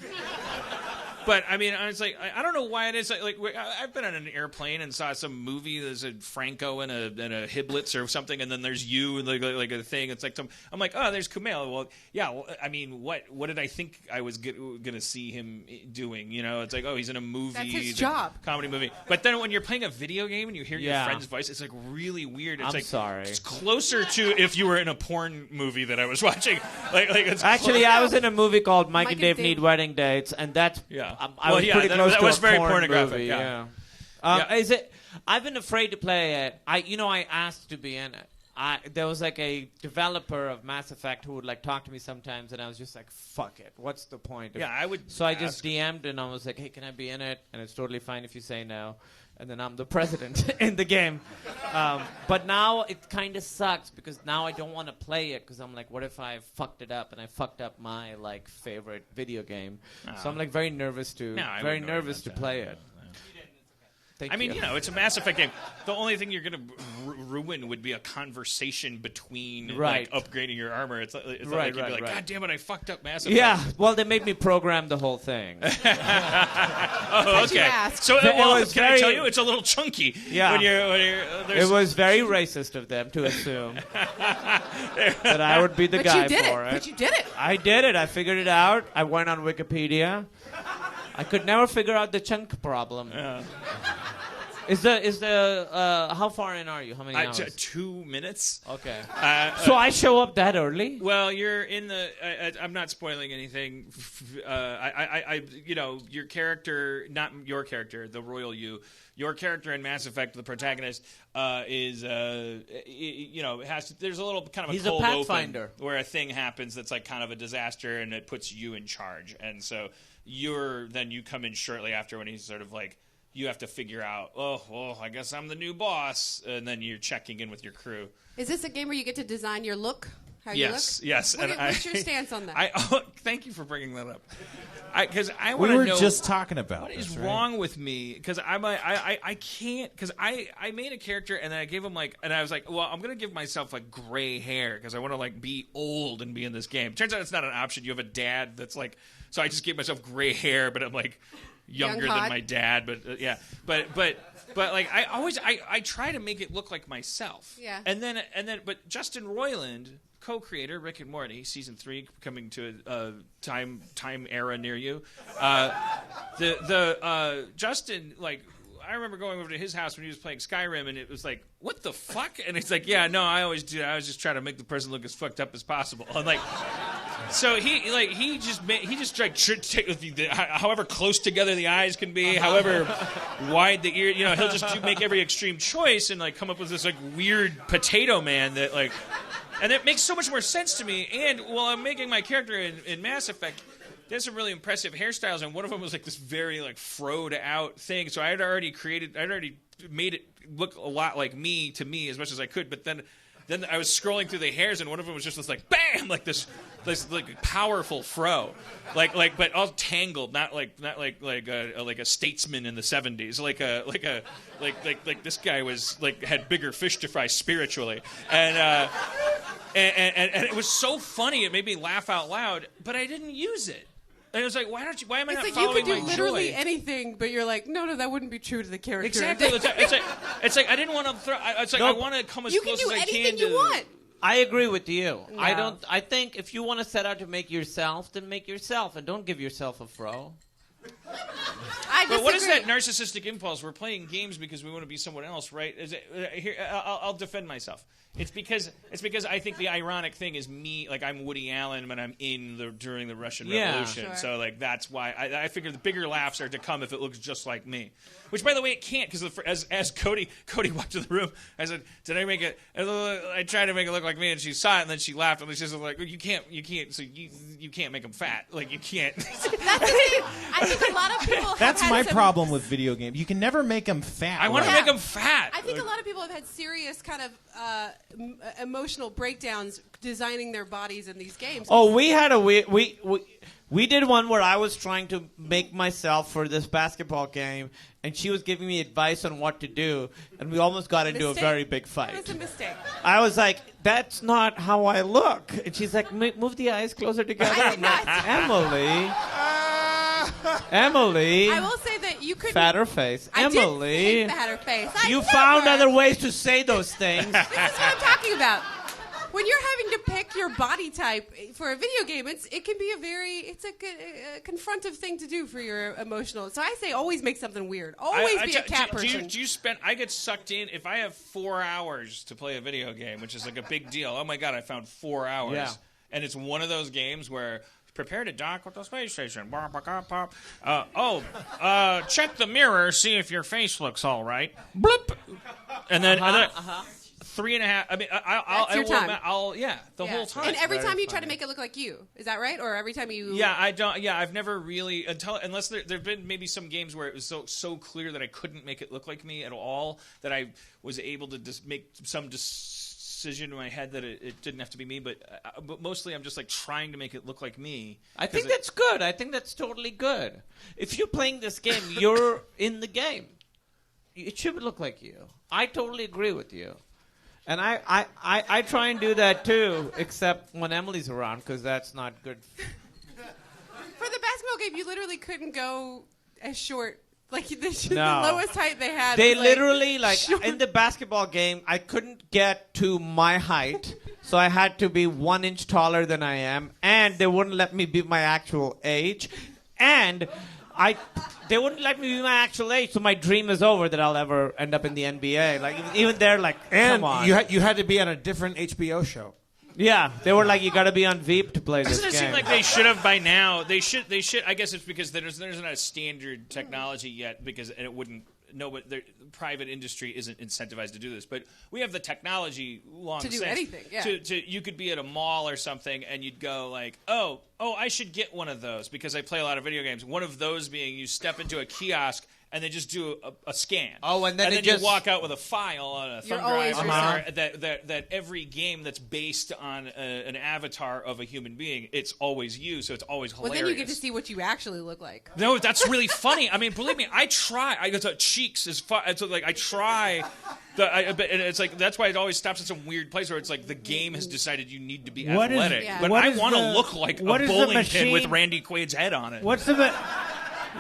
But I mean, it's like I don't know why it is. Like I've been on an airplane and saw some movie. There's a Franco and a Hiblitz or something, and then there's you and like a thing. It's like I'm like, oh, there's Kumail. Well, yeah. Well, I mean, what did I think I was gonna see him doing? You know, it's like, oh, he's in a movie. That's his job. Comedy movie. But then when you're playing a video game and you hear your Yeah. friend's voice, it's like really weird. It's I'm like sorry. It's closer to if you were in a porn movie that I was watching. Like it's Actually, close. I was in a movie called Mike and and Dave Dave. Need Wedding Dates, and that's Yeah. I Well, was yeah, pretty that- close that to was a very porn pornographic, movie, yeah. yeah. Yeah. Is it? I've been afraid to play it. I asked to be in it. There was like a developer of Mass Effect who would like talk to me sometimes, and I was just like, "Fuck it, what's the point?" Yeah, I would. So I ask- just DM'd and I was like, "Hey, can I be in it?" And it's totally fine if you say no. And then I'm the president in the game. But now it kind of sucks because now I don't want to play it because I'm like, what if I fucked it up and I fucked up my like favorite video game? So I'm like very nervous to I very wouldn't worry nervous to about play that. it. Thank I mean, you. you know, it's a Mass Effect game. The only thing you're going to ruin would be a conversation between Right. like, upgrading your armor. It's not Right, like you'd right, be like, right. God damn it, I fucked up Mass Effect. Yeah, well, they made me program the whole thing. Oh, What you okay. asked. So, It well, was can I very- tell you, it's a little chunky. Yeah. When you're It was very racist of them to assume that I would be the But guy you did for it. it. But you did it. I did it. I figured it out. I went on Wikipedia. I could never figure out the chunk problem. Is the how far in are you? How many hours? 2 minutes. Okay. So I show up that early? Well, you're in the. I'm not spoiling anything. You know, your character, not your character, the royal you. Your character in Mass Effect, the protagonist, is you know, there's a little kind of He's a a cold pathfinder. open where a thing happens that's like kind of a disaster, and it puts you in charge. And so you come in shortly after when he's sort of like. You have to figure out, oh, well, I guess I'm the new boss. And then you're checking in with your crew. Is this a game where you get to design your look? How you Yes, look? yes. What's your stance on that? Thank you for bringing that up. Because I We want to were know just talking about what this, is right? wrong with me. Because I can't. Because I made a character and then I gave him like, and I was like, well, I'm gonna give myself like gray hair because I want to like be old and be in this game. Turns out it's not an option. You have a dad that's like, so I just gave myself gray hair, but I'm like. Younger Young than hot. my dad, but yeah, but like I try to make it look like myself. Yeah. And then but Justin Roiland, co-creator Rick and Morty, season 3 coming to a time era near you. Justin like. I remember going over to his house when he was playing Skyrim, and it was like, "What the fuck?" And it's like, "Yeah, no, I always do. I was just trying to make the person look as fucked up as possible." And like, so he just however close together the eyes can be, however wide the ear, you know, he'll just make every extreme choice and like come up with this like weird potato man that like, and it makes so much more sense to me. And while I'm making my character in Mass Effect. There's some really impressive hairstyles, and one of them was like this very like froed out thing. So I'd already made it look a lot like me to me as much as I could. But then I was scrolling through the hairs, and one of them was just this like bam, like this like powerful fro, like but all tangled, not like a statesman in the 70s, like this guy was like had bigger fish to fry spiritually, and it was so funny, it made me laugh out loud, but I didn't use it. And it was like, why am I It's not like you following could do my literally joy? anything, but you're like, no, that wouldn't be true to the character. Exactly. It's like I didn't want to throw. It's like I want to come as You can close do as I can anything to. you want. I agree with you. No. I think if you want to set out to make yourself, then make yourself, and don't give yourself a fro. I But what is disagree. that narcissistic impulse? We're playing games because we want to be someone else, right? Is it, here, I'll defend myself. It's because I think the ironic thing is me, like I'm Woody Allen when I'm during the Russian Revolution. Sure. So like that's why I figure the bigger laughs are to come if it looks just like me. Which, by the way, it can't because as Cody walked in the room, I said, "Did I make it?" I tried to make it look like me, and she saw it, and then she laughed, and she's like, "You can't. So you can't make them fat. Like you can't." That's the thing. I think a lot of people. That's have my had some, problem with video games. You can never make them fat. I want to Yeah. make them fat. I think a lot of people have had serious kind of emotional breakdowns designing their bodies in these games. Oh, we did one where I was trying to make myself for this basketball game, and she was giving me advice on what to do, and we almost got into a Mistake. very big It fight. was a mistake. I was like, "That's not how I look," and she's like, "Move the eyes closer together." I'm like, Emily, I will say that you couldn't. fatter face, I Emily. didn't say fatter face. You I found never. other ways to say those things. This is what I'm talking about. When you're having to pick your body type for a video game, it can be a confrontive thing to do for your emotional. So I say always make something weird. Always be a cat person. Do you spend? I get sucked in if I have 4 hours to play a video game, which is like a big deal. Oh my god, I found 4 hours, Yeah. and it's one of those games where. Prepare to dock with the space station. Check the mirror, see if your face looks all right. Bloop. And then 3.5. I mean, That's your time. The whole time. And every time you try to make it look like you, is that right? Or every time you? Yeah, I don't. Yeah, I've never really unless there've been maybe some games where it was so clear that I couldn't make it look like me at all that I was able to just make some decision in my head that it didn't have to be me, but mostly I'm just like trying to make it look like me. I think that's good. I think that's totally good. If you're playing this game, you're in the game. It should look like you. I totally agree with you. And I try and do that too, except when Emily's around, because that's not good. For the basketball game, you literally couldn't go as short. Like the No. lowest height they had. They was, literally, short. in the basketball game, I couldn't get to my height, so I had to be 1 inch taller than I am, and they wouldn't let me be my actual age, and they wouldn't let me be my actual age, so my dream is over that I'll ever end up in the NBA. Like, even they're like, And come on. you had to be on a different HBO show. Yeah, they were like, you got to be on Veep to play this Doesn't it game. seem like they should have by now? They should. I guess it's because there's not a standard technology yet because it wouldn't. No, but the private industry isn't incentivized to do this. But we have the technology long To do since. anything, yeah. You could be at a mall or something and you'd go like, oh, I should get one of those because I play a lot of video games. One of those being you step into a kiosk and they just do a scan. Oh, and then you just walk out with a file on a You're thumb always drive yourself. that every game that's based on an avatar of a human being, it's always you, so it's always Well, hilarious. then you get to see what you actually look like. No, that's really funny. I mean, believe me, I try. I go to cheeks is fun. It's like I try. And it's like that's why it always stops at some weird place where it's like the game has decided you need to be What is- athletic, Yeah. but what I is want to the- look like a what is the bowling pin with machine- Randy Quaid's head on it.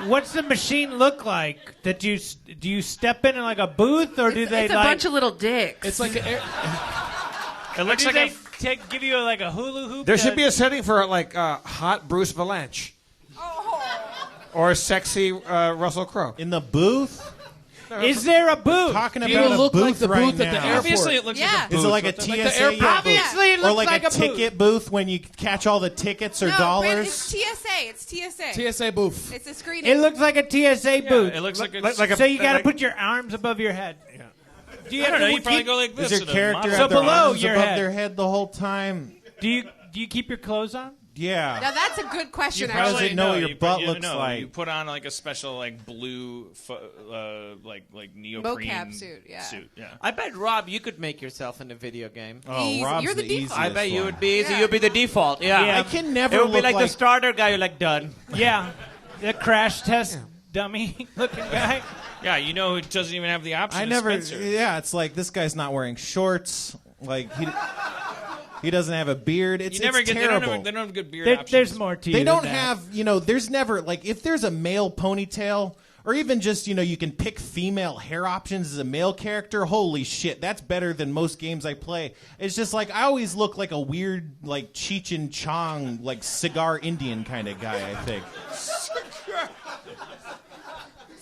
What's the machine look like? That do you step in like a booth or do they It's a like? bunch of little dicks. It's like It looks do like they give you like a hula hoop? There should be a setting for like hot Bruce Valanche. Or sexy Russell Crowe. In the booth? Is there a booth? Talking It'll about a look booth like the right booth at the now. airport. obviously it looks like Yeah. a booth. Is it like a Like the TSA airport booth? Obviously, it Or looks like, like a a booth. ticket booth when you catch all the tickets or no, dollars? It's TSA. It's TSA. TSA booth. It's a screening. It looks like a TSA booth. It looks like a, Like a- So you got to like- put your arms above your head. Do you I have don't know. to You probably keep- go like this. Is your in a character model. So have their below arms your above head. their head the whole time? Do you keep your clothes on? Yeah. Now that's a good question. How does actually. it know what your you butt you looks know, like? You put on like a special like blue like neoprene Mocap suit, yeah. Yeah. I bet, Rob, you could make yourself in a video game. Oh, Easy. Rob's You're the default. easiest I bet you one. would be easy. Yeah. You'd be the default. Yeah. I can never It would be look like the like starter guy. You're like, done. Yeah. The crash test dummy looking guy. Yeah, you know who doesn't even have the option. I is never. Spencer. Yeah, it's like this guy's not wearing shorts. Like he doesn't have a beard. It's, You never it's get. They terrible. don't have good beard There, options. there's more to you. They than don't that. have. There's never like if there's a male ponytail or even just you can pick female hair options as a male character. Holy shit, that's better than most games I play. It's just like I always look like a weird like Cheech and Chong like cigar Indian kind of guy. I think.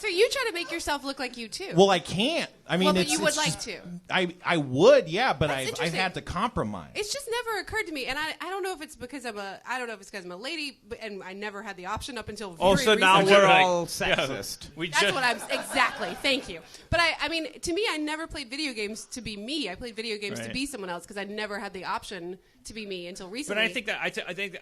So you try to make yourself look like you too. Well, I can't. I mean, but you would like to. I would, yeah, but I've interesting. had to compromise. It's just never occurred to me, and I don't know if it's because I'm a lady, and I never had the option up until very Also, now recently. we're all sexist. That's what I'm exactly. Thank you. But I mean, to me, I never played video games to be me. I played video games to be someone else because I never had the option to be me until recently. But I think that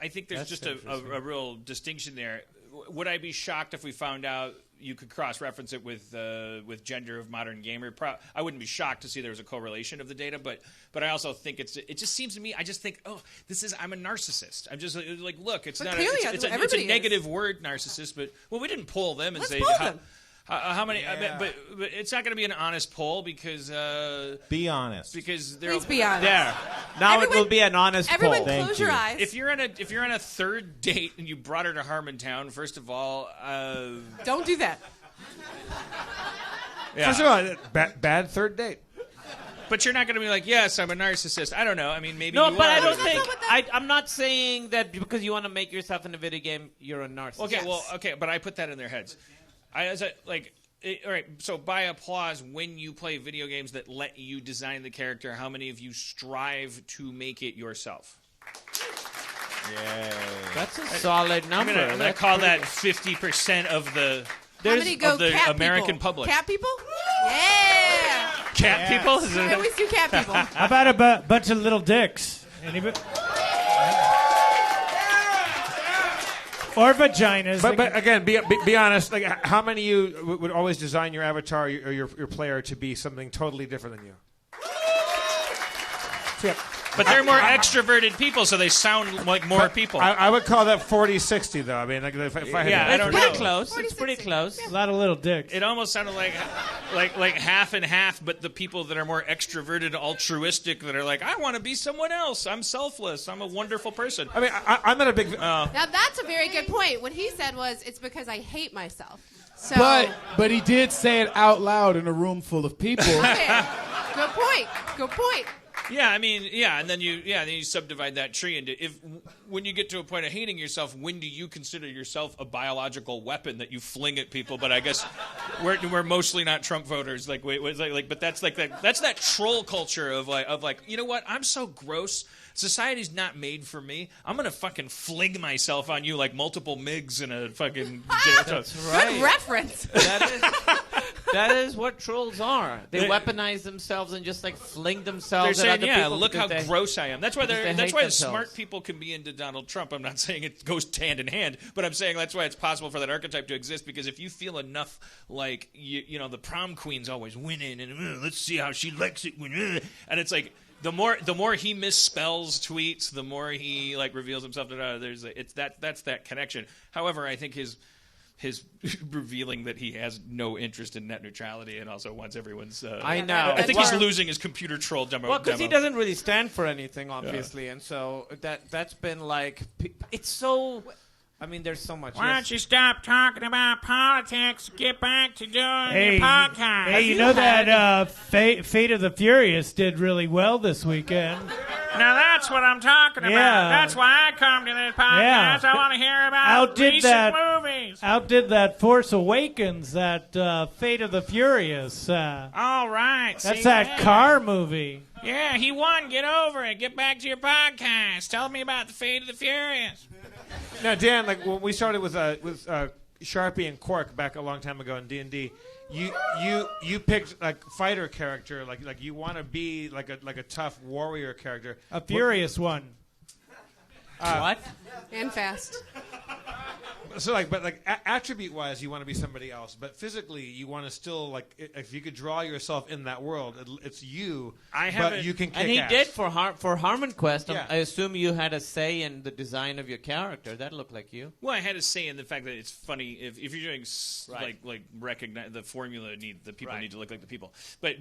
I think there's just a real distinction there. Would I be shocked if we found out you could cross-reference it with gender of modern gamer? I wouldn't be shocked to see there was a correlation of the data, but I also think it just seems to me. I just think, I'm a narcissist. I'm just like, look, it's not. It's a negative word, narcissist. But we didn't poll them and say how many. But it's not going to be an honest poll because. Be honest. Because please be honest. There. Now it will be an honest poll. Everyone, close your eyes. If you're on a third date and you brought her to Harmontown, first of all, don't do that. Yeah. First of all, bad third date. But you're not going to be like, yes, I'm a narcissist. I don't know. I mean, maybe no, you but are. I don't think. I'm not saying that because you want to make yourself in a video game, you're a narcissist. Okay, but I put that in their heads. All right, so by applause, when you play video games that let you design the character, how many of you strive to make it yourself? Yeah, that's a solid number. I'm going to call that 50% of the American public. Cat people? Yeah. Cat people? I always do cat people. How about a bunch of little dicks? Anybody? Or vaginas. But again, be honest. Like, how many of you would always design your avatar or your player to be something totally different than you? But they're more extroverted people, so they sound like more people. I would call that 40-60, though. I mean, like, if I had I don't know. It's pretty close. A lot of little dicks. It almost sounded like half and half, but the people that are more extroverted, altruistic, that are like, I want to be someone else. I'm selfless. I'm a wonderful person. I mean, I'm not a big... Now, that's a very good point. What he said was, it's because I hate myself. So, but he did say it out loud in a room full of people. Okay. Good point. Yeah, I mean, and then you subdivide that tree into when you get to a point of hating yourself, when do you consider yourself a biological weapon that you fling at people? But I guess we're mostly not Trump voters. But that's that troll culture of like, you know what? I'm so gross. Society's not made for me. I'm gonna fucking fling myself on you like multiple MiGs in a fucking. That's right. Good reference. That is what trolls are. They weaponize themselves and just like fling themselves. They're saying, at other people look how they, gross I am. That's why themselves. Smart people can be into Donald Trump. I'm not saying it goes hand in hand, but I'm saying that's why it's possible for that archetype to exist. Because if you feel enough like you know the prom queen's always winning, and let's see how she likes it when, and it's like. The more he misspells tweets, the more he like reveals himself. That's that connection. However, I think his revealing that he has no interest in net neutrality and also wants everyone's. I know. I think he's losing his computer troll demo. Well, because he doesn't really stand for anything, obviously, and so that's been like it's so. I mean, there's so much. Why don't you stop talking about politics? Get back to doing your podcast. Hey, you know that Fate of the Furious did really well this weekend. Now that's what I'm talking about. Yeah. That's why I come to this podcast. I want to hear about recent movies. Outdid that Force Awakens, that Fate of the Furious. All right. That's that car movie. Yeah, he won. Get over it. Get back to your podcast. Tell me about the Fate of the Furious. Now, Dan, like when we started with Sharpie and Quark back a long time ago in D&D, you picked like fighter character, like you want to be like a tough warrior character, a furious one. What? And fast. So attribute-wise, you want to be somebody else, but physically, you want to still like if you could draw yourself in that world, it's you. But you can kick and he ass. did for Harmon Quest. Yeah. I assume you had a say in the design of your character. That looked like you. Well, I had a say in the fact that it's funny if you're doing like recognize the formula the people need to look like the people. But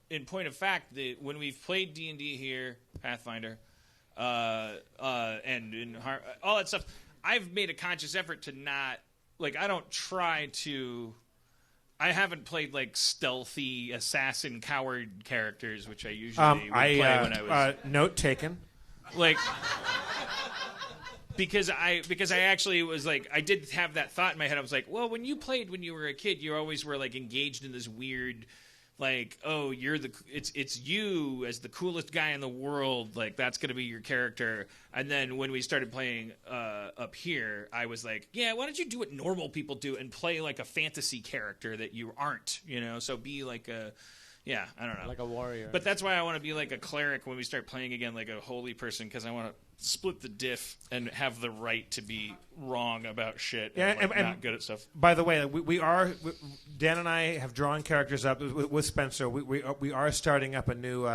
in point of fact, when we've played D&D here, Pathfinder, and in all that stuff. I've made a conscious effort to not I don't try to. I haven't played like stealthy assassin coward characters, which I usually would play when I was note taken. Like because I actually was like, I did have that thought in my head. I was like, well, when you played when you were a kid, you always were like engaged in this weird, like, oh, it's you as the coolest guy in the world, like that's gonna be your character. And then when we started playing up here, I was like, yeah, why don't you do what normal people do and play like a fantasy character that you aren't, you know? So be like a, yeah, I don't know, like a warrior. But that's why I want to be like a cleric when we start playing again, like a holy person, because I want to split the diff and have the right to be wrong about shit and, like, not good at stuff. By the way, Dan and I have drawn characters up with Spencer. We are starting up a new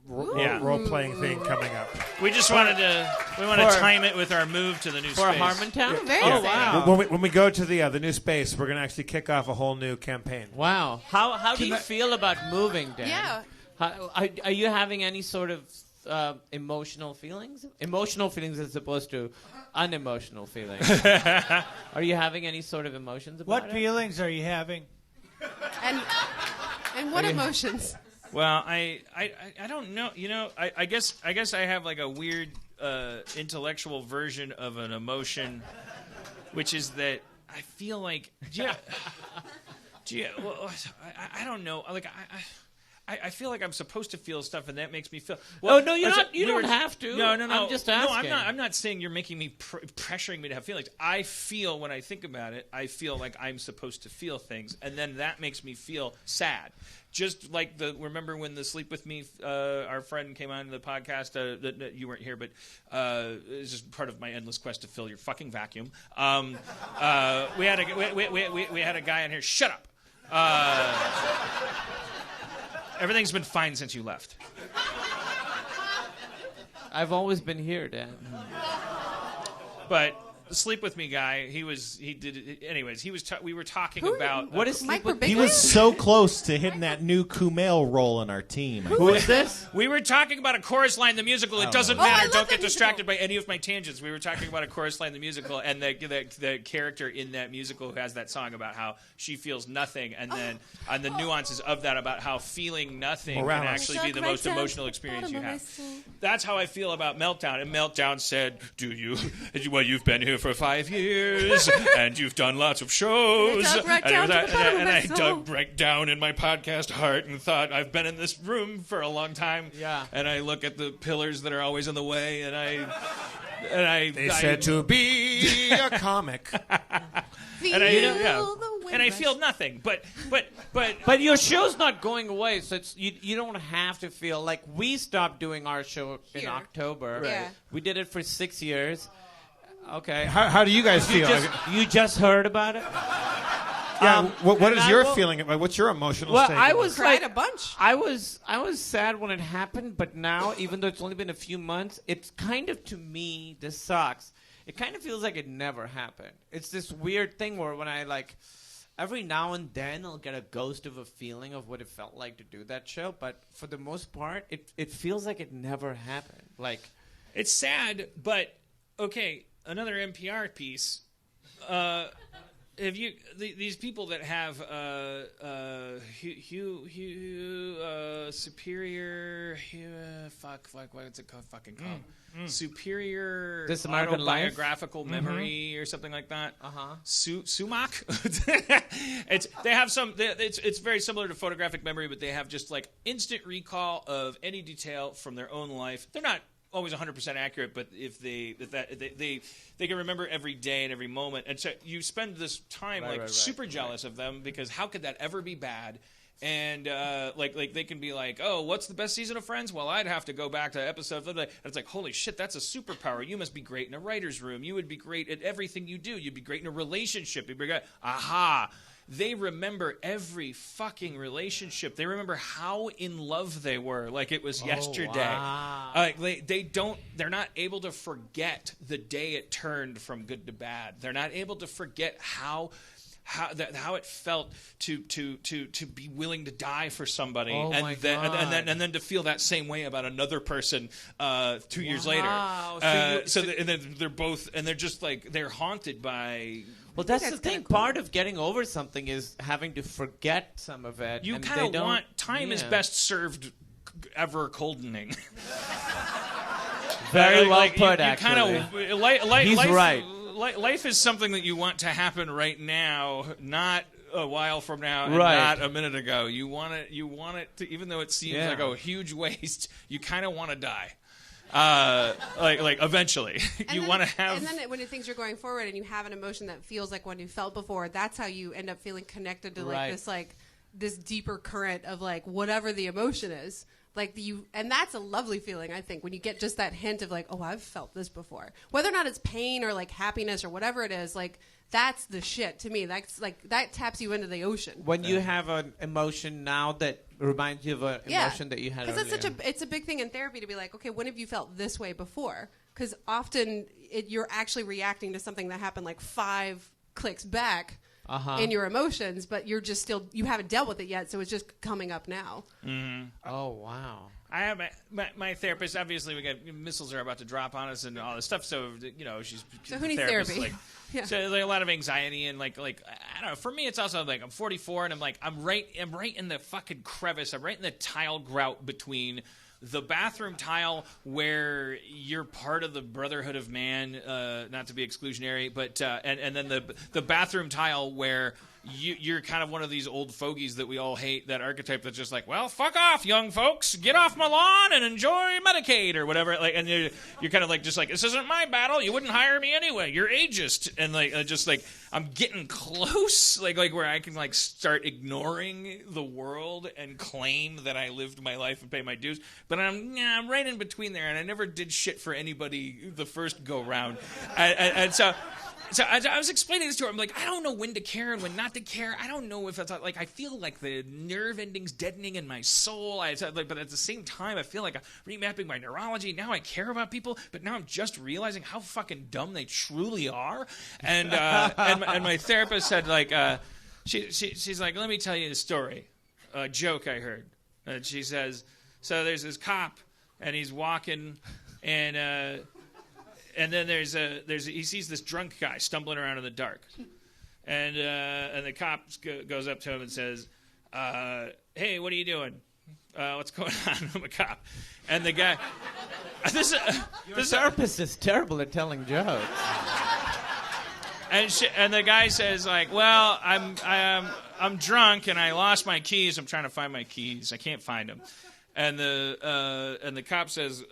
role-playing thing coming up. We just wanted to time it with our move to the new space. For Harmontown? Oh, wow. When we go to the new space, we're going to actually kick off a whole new campaign. Wow. How do you feel about moving, Dan? Yeah. Are you having any sort of emotional feelings? Emotional feelings as opposed to unemotional feelings. Are you having any sort of emotions about What it? feelings are you having? And what emotions? Well, I don't know. You know, I guess I have like a weird intellectual version of an emotion, which is that I feel like, well, I don't know. Like I feel like I'm supposed to feel stuff, and that makes me feel. Well, Oh no, you're not. You don't have to. No. I'm just asking. No, I'm not saying you're making me pressuring me to have feelings. I feel when I think about it, I feel like I'm supposed to feel things, and then that makes me feel sad. Just like remember when the Sleep With Me, our friend came on the podcast. That you weren't here, but it's just part of my endless quest to fill your fucking vacuum. We had a guy in here. Shut up. Everything's been fine since you left. I've always been here, Dan. But the Sleep With Me guy, we were talking about what is Sleep With Me? He was so close to hitting that new Kumail role in our team. Who is this? We were talking about A Chorus Line the musical. It doesn't matter. Don't get distracted by any of my tangents. We were talking about A Chorus Line the musical, and the character in that musical who has that song about how she feels nothing, and then on the nuances of that about how feeling nothing can actually be the most emotional experience you have. That's how I feel about Meltdown. And Meltdown said, "Do you? Well, you've been here for 5 years, and you've done lots of shows." And I dug right down in my podcast heart and thought, I've been in this room for a long time. Yeah. And I look at the pillars that are always in the way, and They said to be a comic. And I feel nothing, but your show's not going away, so you don't have to feel like we stopped doing our show in October. Right. Yeah. We did it for 6 years. Okay. How do you guys feel? You just heard about it? Yeah. What is your feeling? What's your emotional state? I was cried a bunch. I was sad when it happened, but now, even though it's only been a few months, it's kind of, to me, this sucks. It kind of feels like it never happened. It's this weird thing where when I every now and then I'll get a ghost of a feeling of what it felt like to do that show, but for the most part, it feels like it never happened. Like, it's sad, but okay. Another NPR piece. Have you these people that have superior what's it fucking called? Superior This American Life? autobiographical memory or something like that. Sumac. It's very similar to photographic memory, but they have just like instant recall of any detail from their own life. They're not always 100% accurate, but if they can remember every day and every moment, and so you spend this time super jealous of them because how could that ever be bad? And like they can be like, oh, what's the best season of Friends? Well, I'd have to go back to episode. And it's like, holy shit, that's a superpower. You must be great in a writer's room. You would be great at everything you do. You'd be great in a relationship. You'd be great. Aha. They remember every fucking relationship. They remember how in love they were, like it was yesterday. Wow. They're not able to forget the day it turned from good to bad. They're not able to forget how it felt to be willing to die for somebody, and then to feel that same way about another person 2 years later. They're both, and they're just like they're haunted by. Well, that's the thing. Cool. Part of getting over something is having to forget some of it. You kind of want time is best served ever coldening. Very well put, you actually. He's right. Life is something that you want to happen right now, not a while from now, and Right. not a minute ago. You want it to, even though it seems like a huge waste. You kind of want to die. Like eventually, you want to have. And then when things are going forward, and you have an emotion that feels like one you felt before, that's how you end up feeling connected to this deeper current of like whatever the emotion is. And that's a lovely feeling, I think, when you get just that hint of like, oh, I've felt this before. Whether or not it's pain or like happiness or whatever it is, like that's the shit to me. That's like that taps you into the ocean. When you have an emotion now that reminds you of an emotion that you had earlier. Because it's a big thing in therapy to be like, okay, when have you felt this way before? Because often you're actually reacting to something that happened like 5 clicks back. In your emotions, but you're just you haven't dealt with it yet, so it's just coming up now. Mm-hmm. Oh, wow. I have my therapist. Obviously, we got missiles are about to drop on us and all this stuff. So she's so who needs therapist, therapy? So like a lot of anxiety and like I don't know. For me, it's also like I'm 44 and I'm right in the fucking crevice. I'm right in the tile grout between the bathroom tile where you're part of the brotherhood of man, not to be exclusionary, but and then the bathroom tile where you're kind of one of these old fogies that we all hate, that archetype that's just like, well, fuck off, young folks, get off my lawn and enjoy Medicaid or whatever. Like, and you're kind of like just like, this isn't my battle. You wouldn't hire me anyway. You're ageist, and like just like I'm getting close, like where I can like start ignoring the world and claim that I lived my life and pay my dues. But I'm right in between there, and I never did shit for anybody the first go round, and so. So I was explaining this to her. I'm like, I don't know when to care and when not to care. I don't know if it's like I feel like the nerve endings deadening in my soul. But at the same time, I feel like I'm remapping my neurology. Now I care about people, but now I'm just realizing how fucking dumb they truly are. And and my therapist said like, she's like, let me tell you a story, a joke I heard. And she says, so there's this cop and he's walking and then he sees this drunk guy stumbling around in the dark, and the cop goes up to him and says, "Hey, what are you doing? What's going on?" I'm a cop, and the guy, Your therapist is terrible at telling jokes. And the guy says like, "Well, I'm drunk and I lost my keys. I'm trying to find my keys. I can't find them." And the cop says,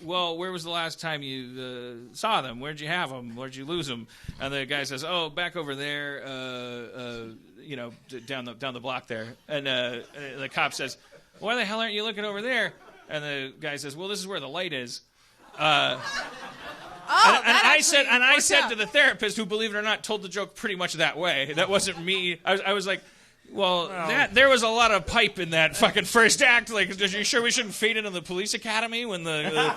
well, where was the last time you saw them? Where'd you have them? Where'd you lose them? And the guy says, oh, back over there, down the block there. And the cop says, why the hell aren't you looking over there? And the guy says, well, this is where the light is. I said to the therapist, who, believe it or not, told the joke pretty much that way. That wasn't me. I was like, well, there was a lot of pipe in that fucking first act. Like, are you sure we shouldn't fade into the police academy when the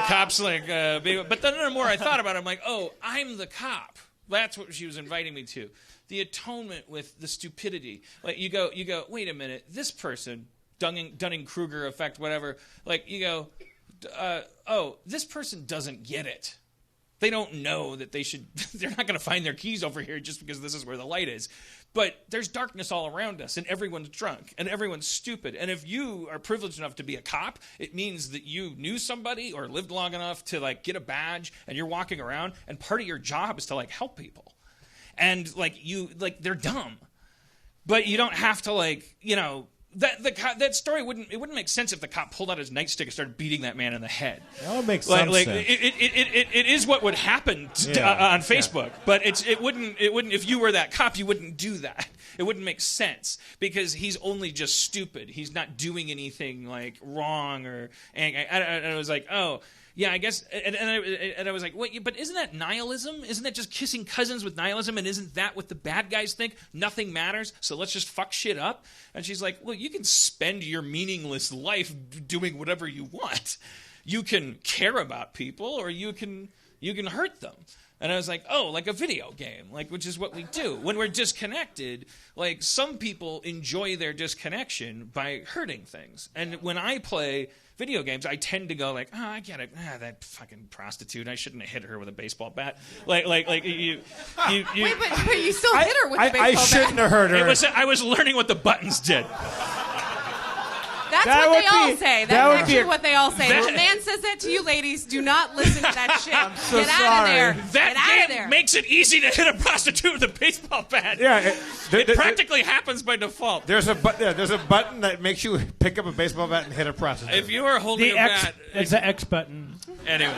cops like? But then the more I thought about it, I'm like, oh, I'm the cop. That's what she was inviting me to. The atonement with the stupidity. Like you go. Wait a minute. This person, Dunning-Kruger effect, whatever. Like you go. Oh, this person doesn't get it. They don't know that they should. They're not going to find their keys over here just because this is where the light is. But there's darkness all around us, and everyone's drunk, and everyone's stupid. And if you are privileged enough to be a cop, it means that you knew somebody or lived long enough to like get a badge, and you're walking around, and part of your job is to like help people. And like they're dumb, but you don't have to like that story wouldn't make sense if the cop pulled out his nightstick and started beating that man in the head. That would make some sense. It is what would happen on Facebook, but it wouldn't if you were that cop, you wouldn't do that. It wouldn't make sense because he's only just stupid. He's not doing anything like wrong or. And I was like, oh. Yeah, I guess, and I was like, wait, but isn't that nihilism? Isn't that just kissing cousins with nihilism? And isn't that what the bad guys think? Nothing matters, so let's just fuck shit up? And she's like, well, you can spend your meaningless life doing whatever you want. You can care about people, or you can hurt them. And I was like, oh, like a video game, like which is what we do. When we're disconnected, like some people enjoy their disconnection by hurting things. And when I play video games, I tend to go like, oh, I get it. That fucking prostitute. I shouldn't have hit her with a baseball bat. Like you. Wait, but you still hit her with a baseball bat. I shouldn't have hurt her. I was learning what the buttons did. That's That what would they all be- say. that That's would be actually a- what they all say. If a man says that to you, ladies, do not listen to that shit. I'm so Get out sorry. of there. That Get out of game there. makes it easy to hit a prostitute with a baseball bat. Yeah, It practically happens by default. there's a button that makes you pick up a baseball bat and hit a prostitute. If you are holding The a X. bat, It's an X button. anyway.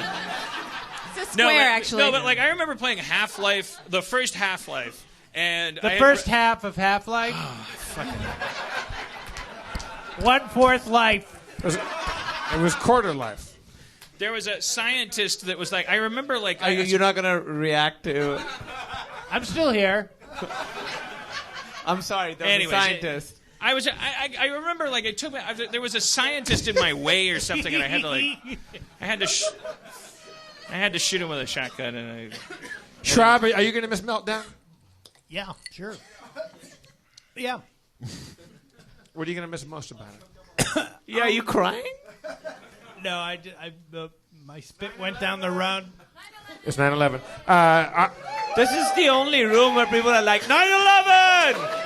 It's a square, actually. No, but like I remember playing Half-Life, the first Half-Life, and The first half of Half-Life. 1/4 life. It was quarter life. There was a scientist that was like, I remember like, You're not gonna react to. I'm still here. I'm sorry. There was Anyways, a scientist. I remember like it took me. There was a scientist in my way or something, and I had to shoot him with a shotgun, and Schrab, are you going to miss Meltdown? Yeah, sure. Yeah. What are you going to miss most about it? Yeah, you crying? No, my spit went down the road. It's 9/11. This is the only room where people are like 9/11.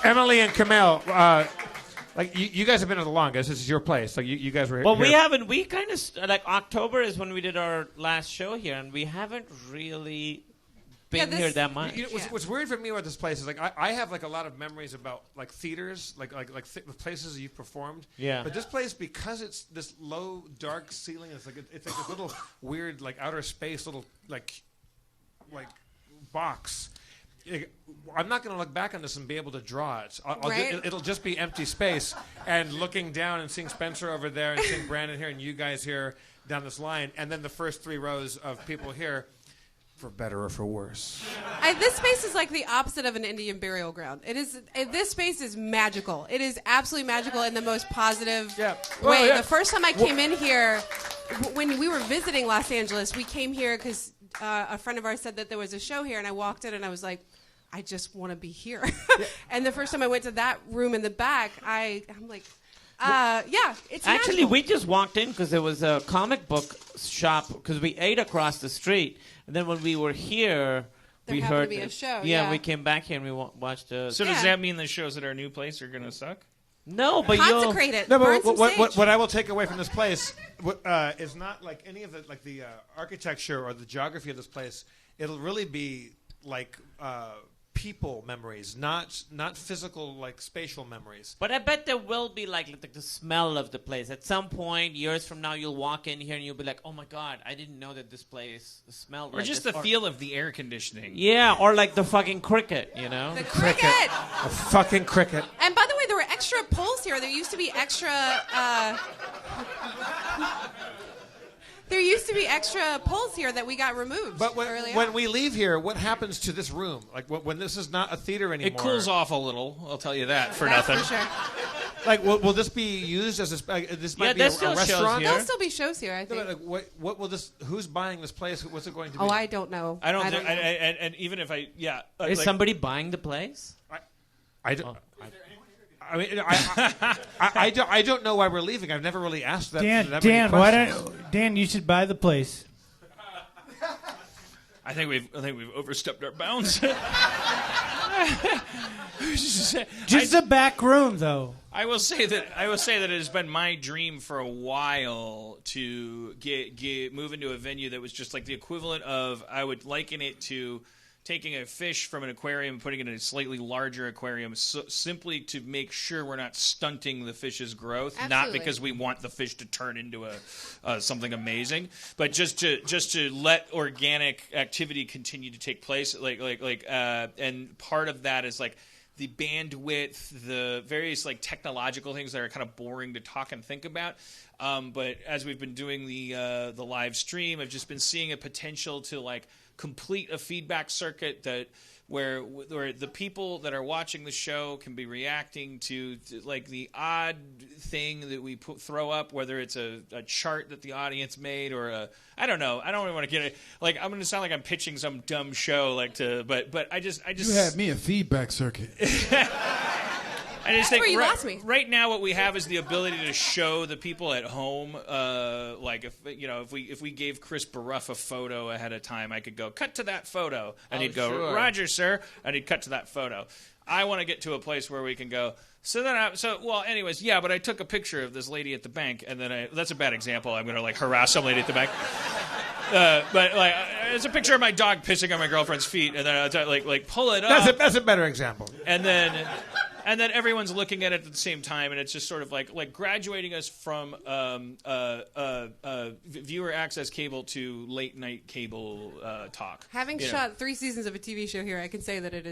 Emily and Kumail, like you guys have been here the longest. This is your place. Like you guys were here. Well, we haven't. We kind of like October is when we did our last show here, and we haven't really been here that much. You know, what's weird for me about this place is like I have like a lot of memories about like theaters, like the places you've performed. Yeah. But this place, because it's this low, dark ceiling, it's like this little weird like outer space, little like box. I'm not going to look back on this and be able to draw it. It'll just be empty space. And looking down and seeing Spencer over there and seeing Brandon here and you guys here down this line, and then the first 3 rows of people here, for better or for worse. This space is like the opposite of an Indian burial ground. This space is magical. It is absolutely magical in the most positive way. Well, yeah. The first time I came in here, when we were visiting Los Angeles, we came here because a friend of ours said that there was a show here, and I walked in and I was like, I just want to be here. And the first time I went to that room in the back, I'm like, it's Actually, magical. we just walked in because there was a comic book shop because we ate across the street, and then when we were here, There we happened heard to be a show, Yeah, yeah. we came back here and we watched a. So does that mean the shows at our new place are going to suck? No, but Consecrate it. No, Burn but some sage. what I will take away from this place is not like any of the architecture or the geography of this place. It'll really be like people memories, not physical like spatial memories. But I bet there will be like the smell of the place. At some point, years from now, you'll walk in here and you'll be like, "Oh my God, I didn't know that this place smelled." Or like just this. the feel of the air conditioning. Yeah, or like the fucking cricket, you know. The cricket. A fucking cricket. And by the way, there were extra poles here. There used to be extra. There used to be extra poles here that we got removed. But early when on. we leave here, what happens to this room? Like when this is not a theater anymore? It cools off a little. I'll tell you that for That's nothing. for sure. Like will this be used as this might be a there's still shows restaurant? here. There'll still be shows here, I No, think. but, like, what will this? Who's buying this place? What's it going to be? Oh, I don't know. I don't. know. And even if I, Is like, somebody buying the place? I don't. I mean, I don't know why we're leaving. I've never really asked that. that many Dan, questions. Dan, you should buy the place. I think we've overstepped our bounds. Just a back room, though. I will say that it has been my dream for a while to move into a venue that was just like the equivalent of, I would liken it to taking a fish from an aquarium and putting it in a slightly larger aquarium, simply to make sure we're not stunting the fish's growth, not Absolutely. because we want the fish to turn into something amazing, but just to let organic activity continue to take place, and part of that is like the bandwidth, the various like technological things that are kind of boring to talk and think about. But as we've been doing the live stream, I've just been seeing a potential to like complete a feedback circuit that where the people that are watching the show can be reacting to like the odd thing that we throw up, whether it's a chart that the audience made or I don't know. I don't really want to get it. Like I'm going to sound like I'm pitching some dumb show, but I just You had me a feedback circuit. I just That's where think you lost me. right now what we have is the ability to show the people at home, like if we gave Chris Baruff a photo ahead of time, I could go cut to that photo, and he'd go sure. Roger, sir, and he'd cut to that photo. I want to get to a place where we can go. Anyways, yeah, but I took a picture of this lady at the bank, and then that's a bad example. I'm going to, like, harass some lady at the bank. But, like, it's a picture of my dog pissing on my girlfriend's feet, and then I like pull it up. That's a better example. And then everyone's looking at it at the same time, and it's just sort of like graduating us from viewer access cable to late night cable talk. Having shot 3 seasons of a TV show here, I can say that it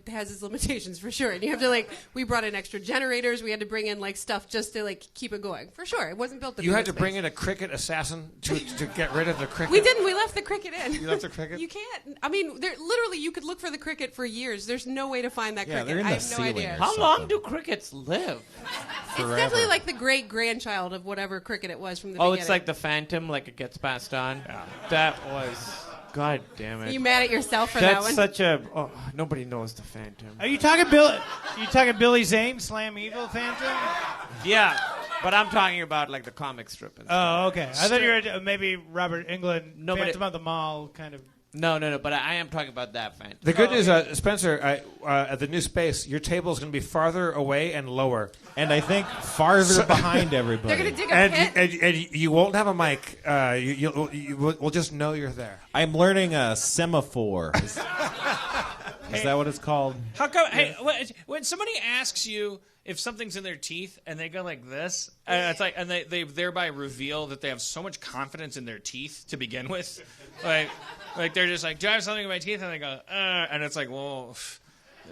has its limitations for sure. And you have to we brought in extra generators. We had to bring in stuff just to keep it going for sure. It wasn't built to. You had to bring in a cricket assassin to get rid of the cricket. We didn't. We left the cricket in. You left the cricket. You can't. I mean, literally, you could look for the cricket for years. There's no way to find that cricket. They're in I the have no ceiling idea. How long do crickets live? It's definitely like the great grandchild of whatever cricket it was from the beginning. Oh, it's like the Phantom, like it gets passed on. Yeah. That was. God damn it! Are you mad at yourself for that one? That's such a. Oh, nobody knows the Phantom. Are you talking Billy Zane, Slam Evil Phantom? Yeah, but I'm talking about like the comic strip. And Oh, okay. I thought you were maybe Robert Englund, No, but Phantom of the Mall kind of. No, but I am talking about that Phantom. The good news, Spencer, at the new space, your table is going to be farther away and lower. And I think farther behind everybody. They're going to dig a pit. And you won't have a mic. We'll just know you're there. I'm learning a semaphore. Is that what it's called? How come? Hey, when somebody asks you if something's in their teeth and they go like this, it's like, and they thereby reveal that they have so much confidence in their teeth to begin with, like they're just like, do I have something in my teeth? And they go, and it's like, well.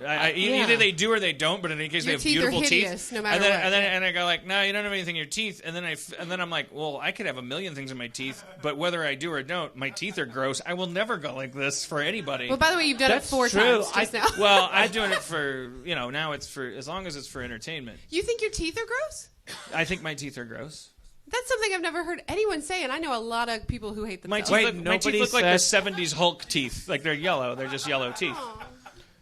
Either they do or they don't, but in any case, Your they have teeth beautiful are hideous, teeth. no matter what. And I go like, no, you don't have anything in your teeth. And then I'm like, well, I could have a million things in my teeth, but whether I do or don't, my teeth are gross. I will never go like this for anybody. Well, by the way, you've done it 4 times just now. Well, I'm doing it for now. It's for as long as it's for entertainment. You think your teeth are gross? I think my teeth are gross. That's something I've never heard anyone say, and I know a lot of people who hate My themselves. teeth look like the '70s Hulk teeth. Like they're yellow. They're just yellow teeth.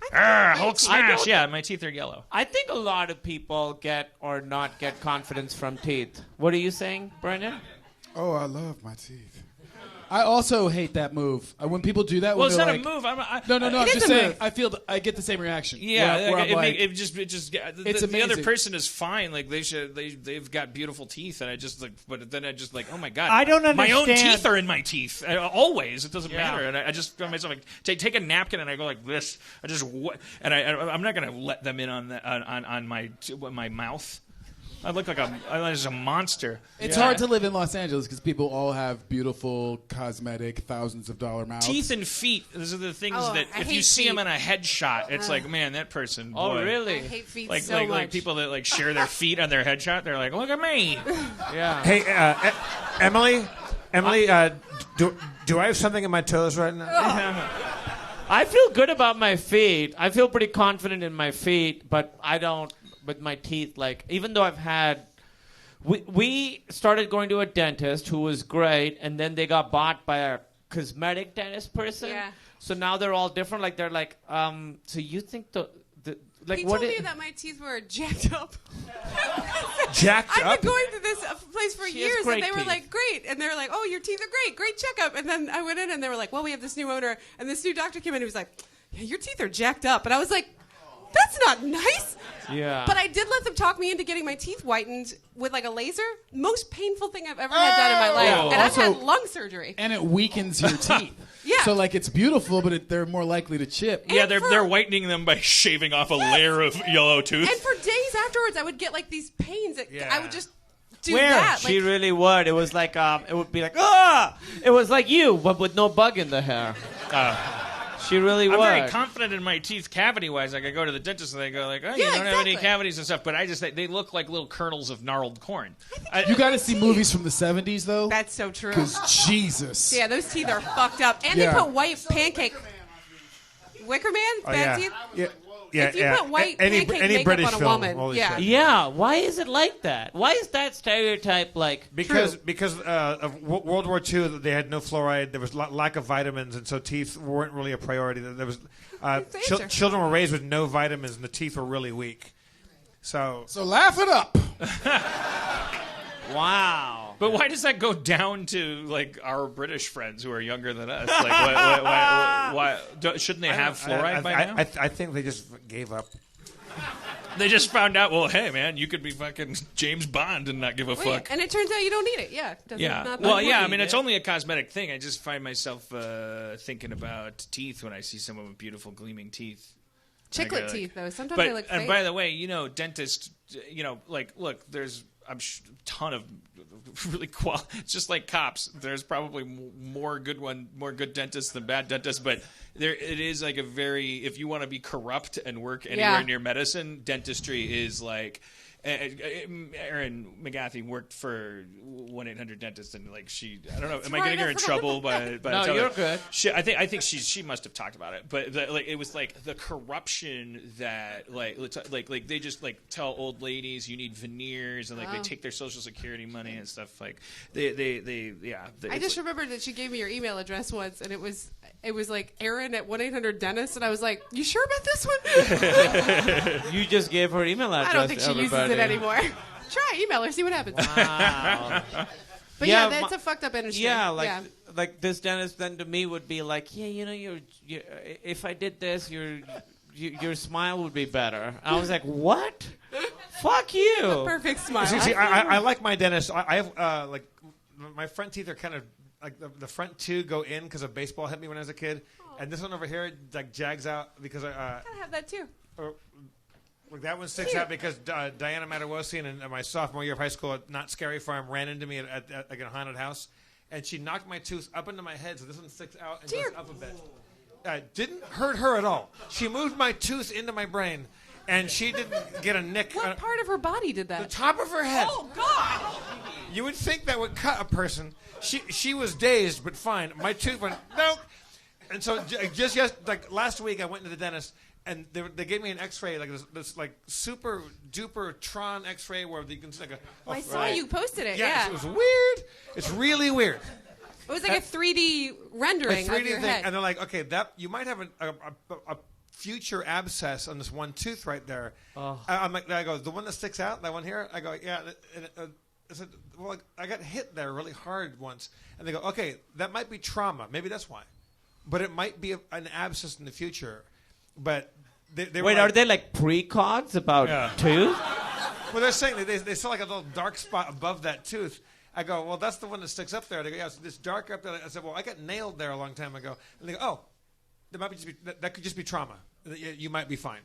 Hulk smash! Yeah, my teeth are yellow. I think a lot of people get or not get confidence from teeth. What are you saying, Brendan? Oh, I love my teeth. I also hate that move. When people do that, Well, it's not like, a move. No. I'm just saying. I feel I get the same reaction. Yeah, where I'm like, it's the other amazing. person is fine. Like they've got beautiful teeth, and I just like, but then I just like, oh my god, I don't My own understand. teeth are in my teeth always. It doesn't matter, and I just find myself like take a napkin and I go like this. I'm not gonna let them in on my mouth. I look like a monster. It's hard to live in Los Angeles because people all have beautiful, cosmetic, thousands of dollar mouths. Teeth and feet. Those are the things that I if hate you see feet. them in a headshot, it's like, man, that person. Boy. Oh, really? I hate feet Like so much. like people that like share their feet on their headshot. They're like, look at me. Yeah. Hey, Emily, do I have something in my toes right now? I feel good about my feet. I feel pretty confident in my feet, but I don't with my teeth. Like, even though I've had... We started going to a dentist who was great, and then they got bought by a cosmetic dentist person. Yeah. So now they're all different. Like, they're like, so you think like He what told me that my teeth were jacked up. Jacked up? I've been going to this place for She has years, great and they were teeth. like, great. And they were like, oh, your teeth are great checkup. And then I went in, and they were like, well, we have this new owner. And this new doctor came in, and he was like, yeah, your teeth are jacked up. And I was like, that's not nice. Yeah. But I did let them talk me into getting my teeth whitened with like a laser. Most painful thing I've ever had done in my life. Oh. And I've Also- had lung surgery. And it weakens your teeth. Yeah. So, like, it's beautiful, but they're more likely to chip. Yeah, And they're whitening them by shaving off a layer of yellow tooth. And for days afterwards, I would get like these pains. That I would just do Where? that. She Like, really would. It was like, it would be like, ah! It was like you, but with no bug in the hair. She really I'm would. very confident in my teeth cavity-wise. Like I go to the dentist and they go like, "Oh, you Yeah, don't have any exactly. cavities and stuff," but they look like little kernels of gnarled corn. You got to see movies from the 70s, though. That's so true. Because Jesus. Yeah, those teeth are fucked up. And Yeah. they put white pancake. Wicker Man? Oh, Bad teeth? Yeah, If you put white pancake any makeup British on a film, woman, holy yeah. shit. Yeah, why is it like that? Why is that stereotype like... Because of World War II, they had no fluoride. There was lack of vitamins, and so teeth weren't really a priority. There was children were raised with no vitamins, and the teeth were really weak. So laugh it up. Wow. But why does that go down to like our British friends who are younger than us? Like, why shouldn't they have fluoride by now? I think they just gave up. They just found out. Well, hey man, you could be fucking James Bond and not give a fuck. And it turns out you don't need it. Yeah. Well, yeah. I mean, it's only a cosmetic thing. I just find myself thinking about teeth when I see someone with beautiful gleaming teeth. Chiclet teeth, though. Sometimes they look fake. And by the way, dentists, look, there's a ton of really it's just like cops. There's probably more good dentists than bad dentists, but it is like if you want to be corrupt and work anywhere near medicine, dentistry is like. Erin McGathy worked for 1-800-Dentist, and like I don't know, am I getting her in trouble? No, you're good. I think she must have talked about it, but it was like the corruption that like they just like tell old ladies you need veneers, and like they take their Social Security money and stuff. Like I just remembered that she gave me your email address once, and it was like Erin at 1-800-Dentist, and I was like, you sure about this one? You just gave her email address. I don't think she uses it anymore. Try email her, see what happens. Wow. But yeah, that's a fucked up industry. Yeah, like this dentist then to me would be like, you're if I did this, your smile would be better. I was like, what? Fuck you. The perfect smile. See, I like my dentist. I have like my front teeth are kind of like the front two go in because a baseball hit me when I was a kid, and this one over here like jags out because I kind of have that too. Like that one sticks out because Diana Matawosian in my sophomore year of high school at Not Scary Farm ran into me at like a haunted house, and she knocked my tooth up into my head, so this one sticks out and goes up a bit. Didn't hurt her at all. She moved my tooth into my brain, and she didn't get a nick. What part of her body did that? The top of her head. Oh, God! You would think that would cut a person. She was dazed, but fine. My tooth went, nope. And so just like last week, I went to the dentist, and they gave me an X-ray, like this like super duper Tron X-ray where you can see like I saw you posted it. Yeah, it was weird. It's really weird. It was like a 3D rendering of your head. And they're like, okay, that you might have a future abscess on this one tooth right there. Oh. I'm like, I go, the one that sticks out, that one here. I go, yeah. And I said, well, I got hit there really hard once. And they go, okay, that might be trauma. Maybe that's why. But it might be an abscess in the future. But they wait, are they like precogs about tooth? Well, they're saying they saw like a little dark spot above that tooth. I go, well, that's the one that sticks up there. They go, yeah, so this dark up there. I said, well, I got nailed there a long time ago. And they go, oh, that could just be trauma. You might be fine.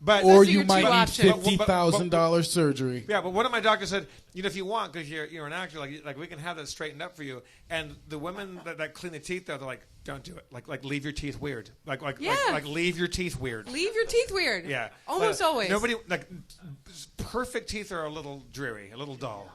But or you might need $50,000 surgery. Yeah, but one of my doctors said, if you want, because you're an actor, like we can have that straightened up for you. And the women that clean the teeth, they're like, don't do it. Like leave your teeth weird. Like leave your teeth weird. Leave your teeth weird. Yeah, almost always. Nobody perfect teeth are a little dreary, a little dull.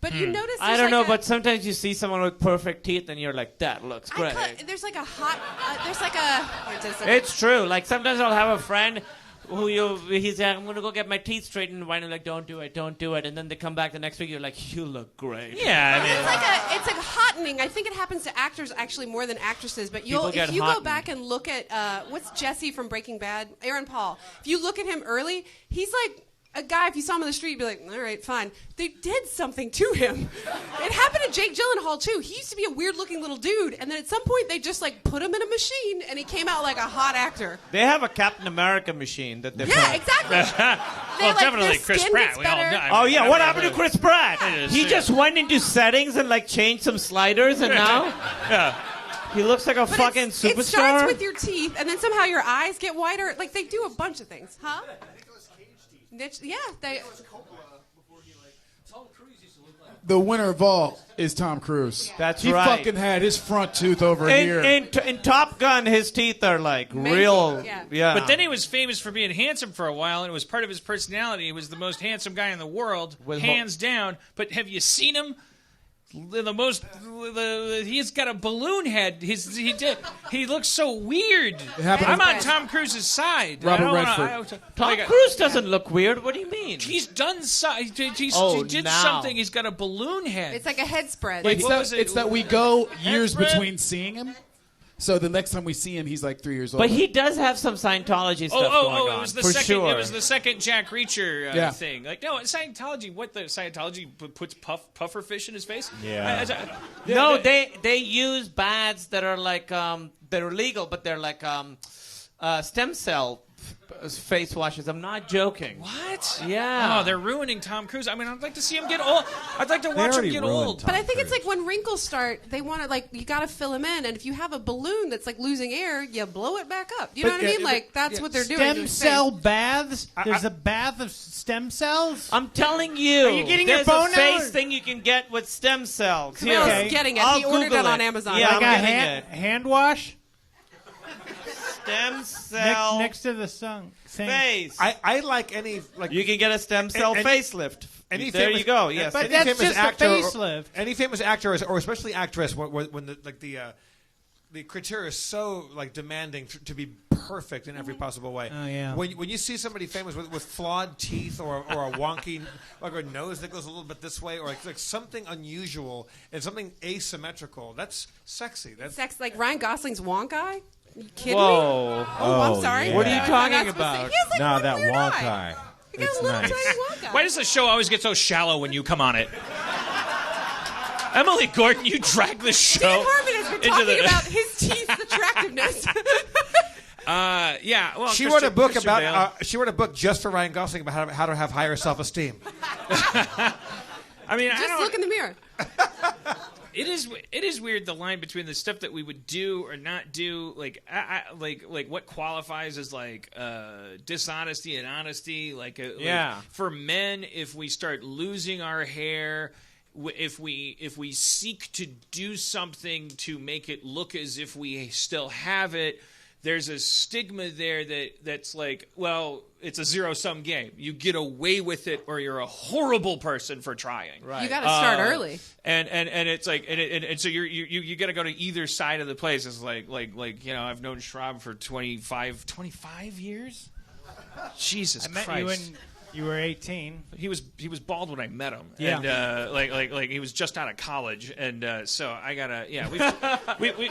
But you notice I don't know, but sometimes you see someone with perfect teeth and you're like, that looks great. There's like a hot. There's like a. It's true. Like sometimes I'll have a friend who he's like, I'm gonna go get my teeth straightened, and I'm like, don't do it, and then they come back the next week, you're like, you look great. Yeah, I mean, it's like hottening. I think it happens to actors actually more than actresses. But if you go back and look at what's Jesse from Breaking Bad, Aaron Paul. If you look at him early, he's like a guy. If you saw him on the street, you'd be like, all right, fine. They did something to him. It happened to Jake Gyllenhaal too. He used to be a weird-looking little dude, and then at some point they just like put him in a machine, and he came out like a hot actor. They have a Captain America machine that they. Yeah, exactly. Well, definitely Chris Pratt. We all know. Oh yeah, what happened to Chris Pratt? He just went into settings and like changed some sliders, and now he looks like a fucking superstar. It starts with your teeth, and then somehow your eyes get wider. Like they do a bunch of things, huh? Yeah, they. The winner of all is Tom Cruise. That's right. He fucking had his front tooth over here. In Top Gun, his teeth are like real. Yeah. But then he was famous for being handsome for a while, and it was part of his personality. He was the most handsome guy in the world, hands down. But have you seen him? He's got a balloon head. He looks so weird. I'm on Tom Cruise's side. Robert Redford. Tom Cruise doesn't look weird. What do you mean? He's done he did something. He's got a balloon head. It's like a head spread. It's that we go years between seeing him. So the next time we see him, he's like 3 years old. But he does have some Scientology stuff going on. It was the for second. sure. It was the second Jack Reacher Yeah. thing. Like, no, Scientology. What the Scientology puts puffer fish in his face? Yeah. No, they use baths that are like they're legal, but they're like stem cell face washes. I'm not joking. What? Yeah. Oh, they're ruining Tom Cruise. I mean, I'd like to see him get old. I'd like to watch him get old. But I think it's like when wrinkles start, they want to like you got to fill them in, and if you have a balloon that's like losing air, you blow it back up. You know what I mean? Like that's what they're doing. Stem cell baths. There's a bath of stem cells. I'm telling you. Are you getting there's your phone a face out? thing you can get with stem cells. Camille's Here. getting it. I'll He ordered Google it on Amazon. Yeah, Like I'm a getting it. hand wash Stem cell next to the thing. face. I like any like You can get a stem cell facelift. Any There famous- you go. Yes. But any that's famous just a actor facelift. Any famous actor or especially actress when the criteria is so like demanding to be perfect in every possible way. Oh, yeah. When you see somebody famous with flawed teeth or a wonky like a nose that goes a little bit this way or like something unusual and something asymmetrical, that's sexy. That's Sex like Ryan Gosling's wonk eye. You kidding Whoa. me? Oh, I'm sorry. yeah. What are you I'm talking not supposed to- about? He has, like, No, one that weird wonk eye. eye. He got It's a little nice. tiny wonk eye. Why does the show always get so shallow when you come on it? Emily Gordon, you drag the show Dan Harmon has been into talking the- about his teeth's attractiveness. Yeah. Well, she wrote a book Christian Bale. about. She wrote a book just for Ryan Gosling about how to have higher self-esteem. I mean, I Just don't. look in the mirror. It is weird, the line between the stuff that we would do or not do, like like what qualifies as like dishonesty and honesty. Like for men, if we start losing our hair, if we seek to do something to make it look as if we still have it, there's a stigma there that's like, well, it's a zero-sum game. You get away with it, or you're a horrible person for trying. Right. You got to start early. And it's like and so you got to go to either side of the place. It's like I've known Schrab for 25 years. Jesus I met Christ. you when you were 18. He was bald when I met him, Yeah. and like he was just out of college, and so I gotta we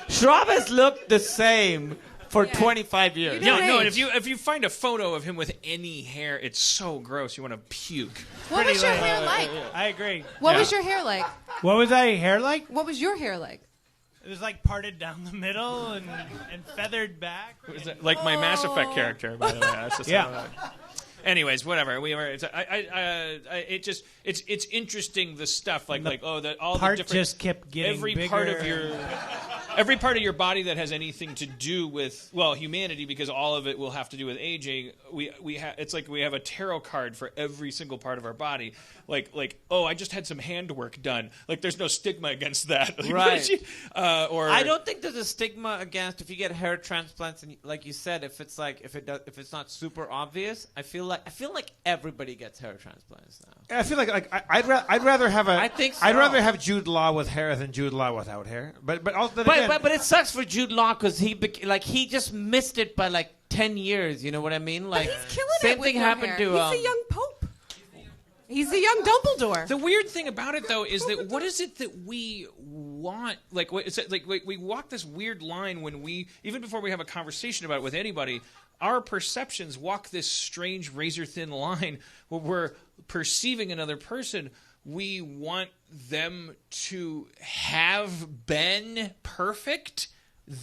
Schrab has looked the same for Yeah. 25 years. You no, don't and age. if you find a photo of him with any hair, it's so gross. You want to puke. What was your hair like? I agree. What was your hair like? What was I hair like? What was your hair like? It was like parted down the middle and feathered back. Is that like my Mass Effect character, by the way. That's just Yeah. Anyways, whatever. It's interesting the stuff like that all Part the different just kept getting every bigger. part of your body that has anything to do with humanity, because all of it will have to do with aging. It's like we have a tarot card for every single part of our body. I just had some hand work done. Like there's no stigma against that. Right. Or I don't think there's a stigma against if you get hair transplants, and like you said, if it's not super obvious. I feel like everybody gets hair transplants now. I feel like I'd rather have a. I think so. I'd rather have Jude Law with hair than Jude Law without hair. But also then again, But it sucks for Jude Law because he just missed it by like 10 years. You know what I mean? Like But he's killing same it with thing your happened hair. to. He's a young pope. He's a young Dumbledore. The weird thing about it, though, is that what is it that we want? We walk this weird line when even before we have a conversation about it with anybody, our perceptions walk this strange razor-thin line where we're perceiving another person. We want them to have been perfect,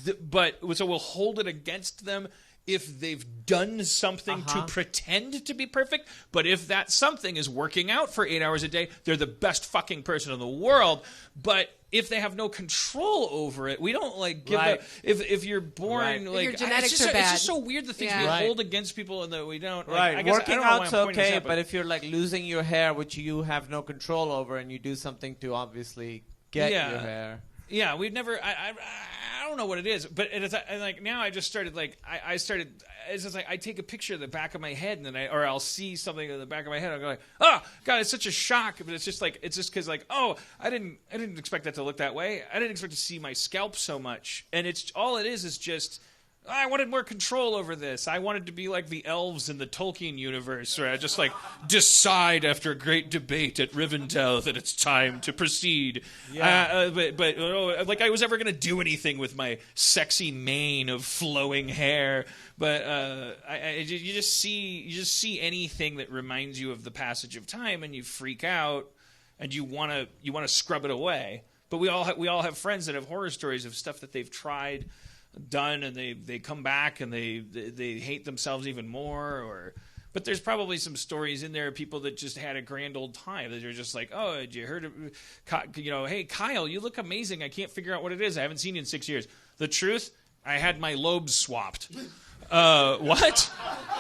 so we'll hold it against them if they've done something to pretend to be perfect. But if that something is working out for 8 hours a day, they're the best fucking person in the world. But if they have no control over it, we don't give Right. if you're born Right. like Your genetics it's just are bad. it's just so weird the things Yeah. we Right. hold against people and that we don't. Right, I guess, I working don't know why out's I'm pointing this okay, out, but if you're like losing your hair, which you have no control over, and you do something to obviously get Yeah. your hair. Yeah, we've never. I don't know what it is, but it's like now I just started I started. It's just like I take a picture of the back of my head, and then I'll see something in the back of my head. I'll go like, oh god, it's such a shock. But it's just because I didn't expect that to look that way. I didn't expect to see my scalp so much, and it's all it is just I wanted more control over this. I wanted to be like the elves in the Tolkien universe, where I just like decide after a great debate at Rivendell that it's time to proceed. Yeah. But like I was ever going to do anything with my sexy mane of flowing hair. But you just see anything that reminds you of the passage of time, and you freak out, and you want to scrub it away. But we all have friends that have horror stories of stuff that they've tried, done, and they come back and they hate themselves even more. But there's probably some stories in there of people that just had a grand old time. That are just like, oh, did you heard of, hey Kyle, you look amazing. I can't figure out what it is. I haven't seen you in 6 years. The truth, I had my lobes swapped. What?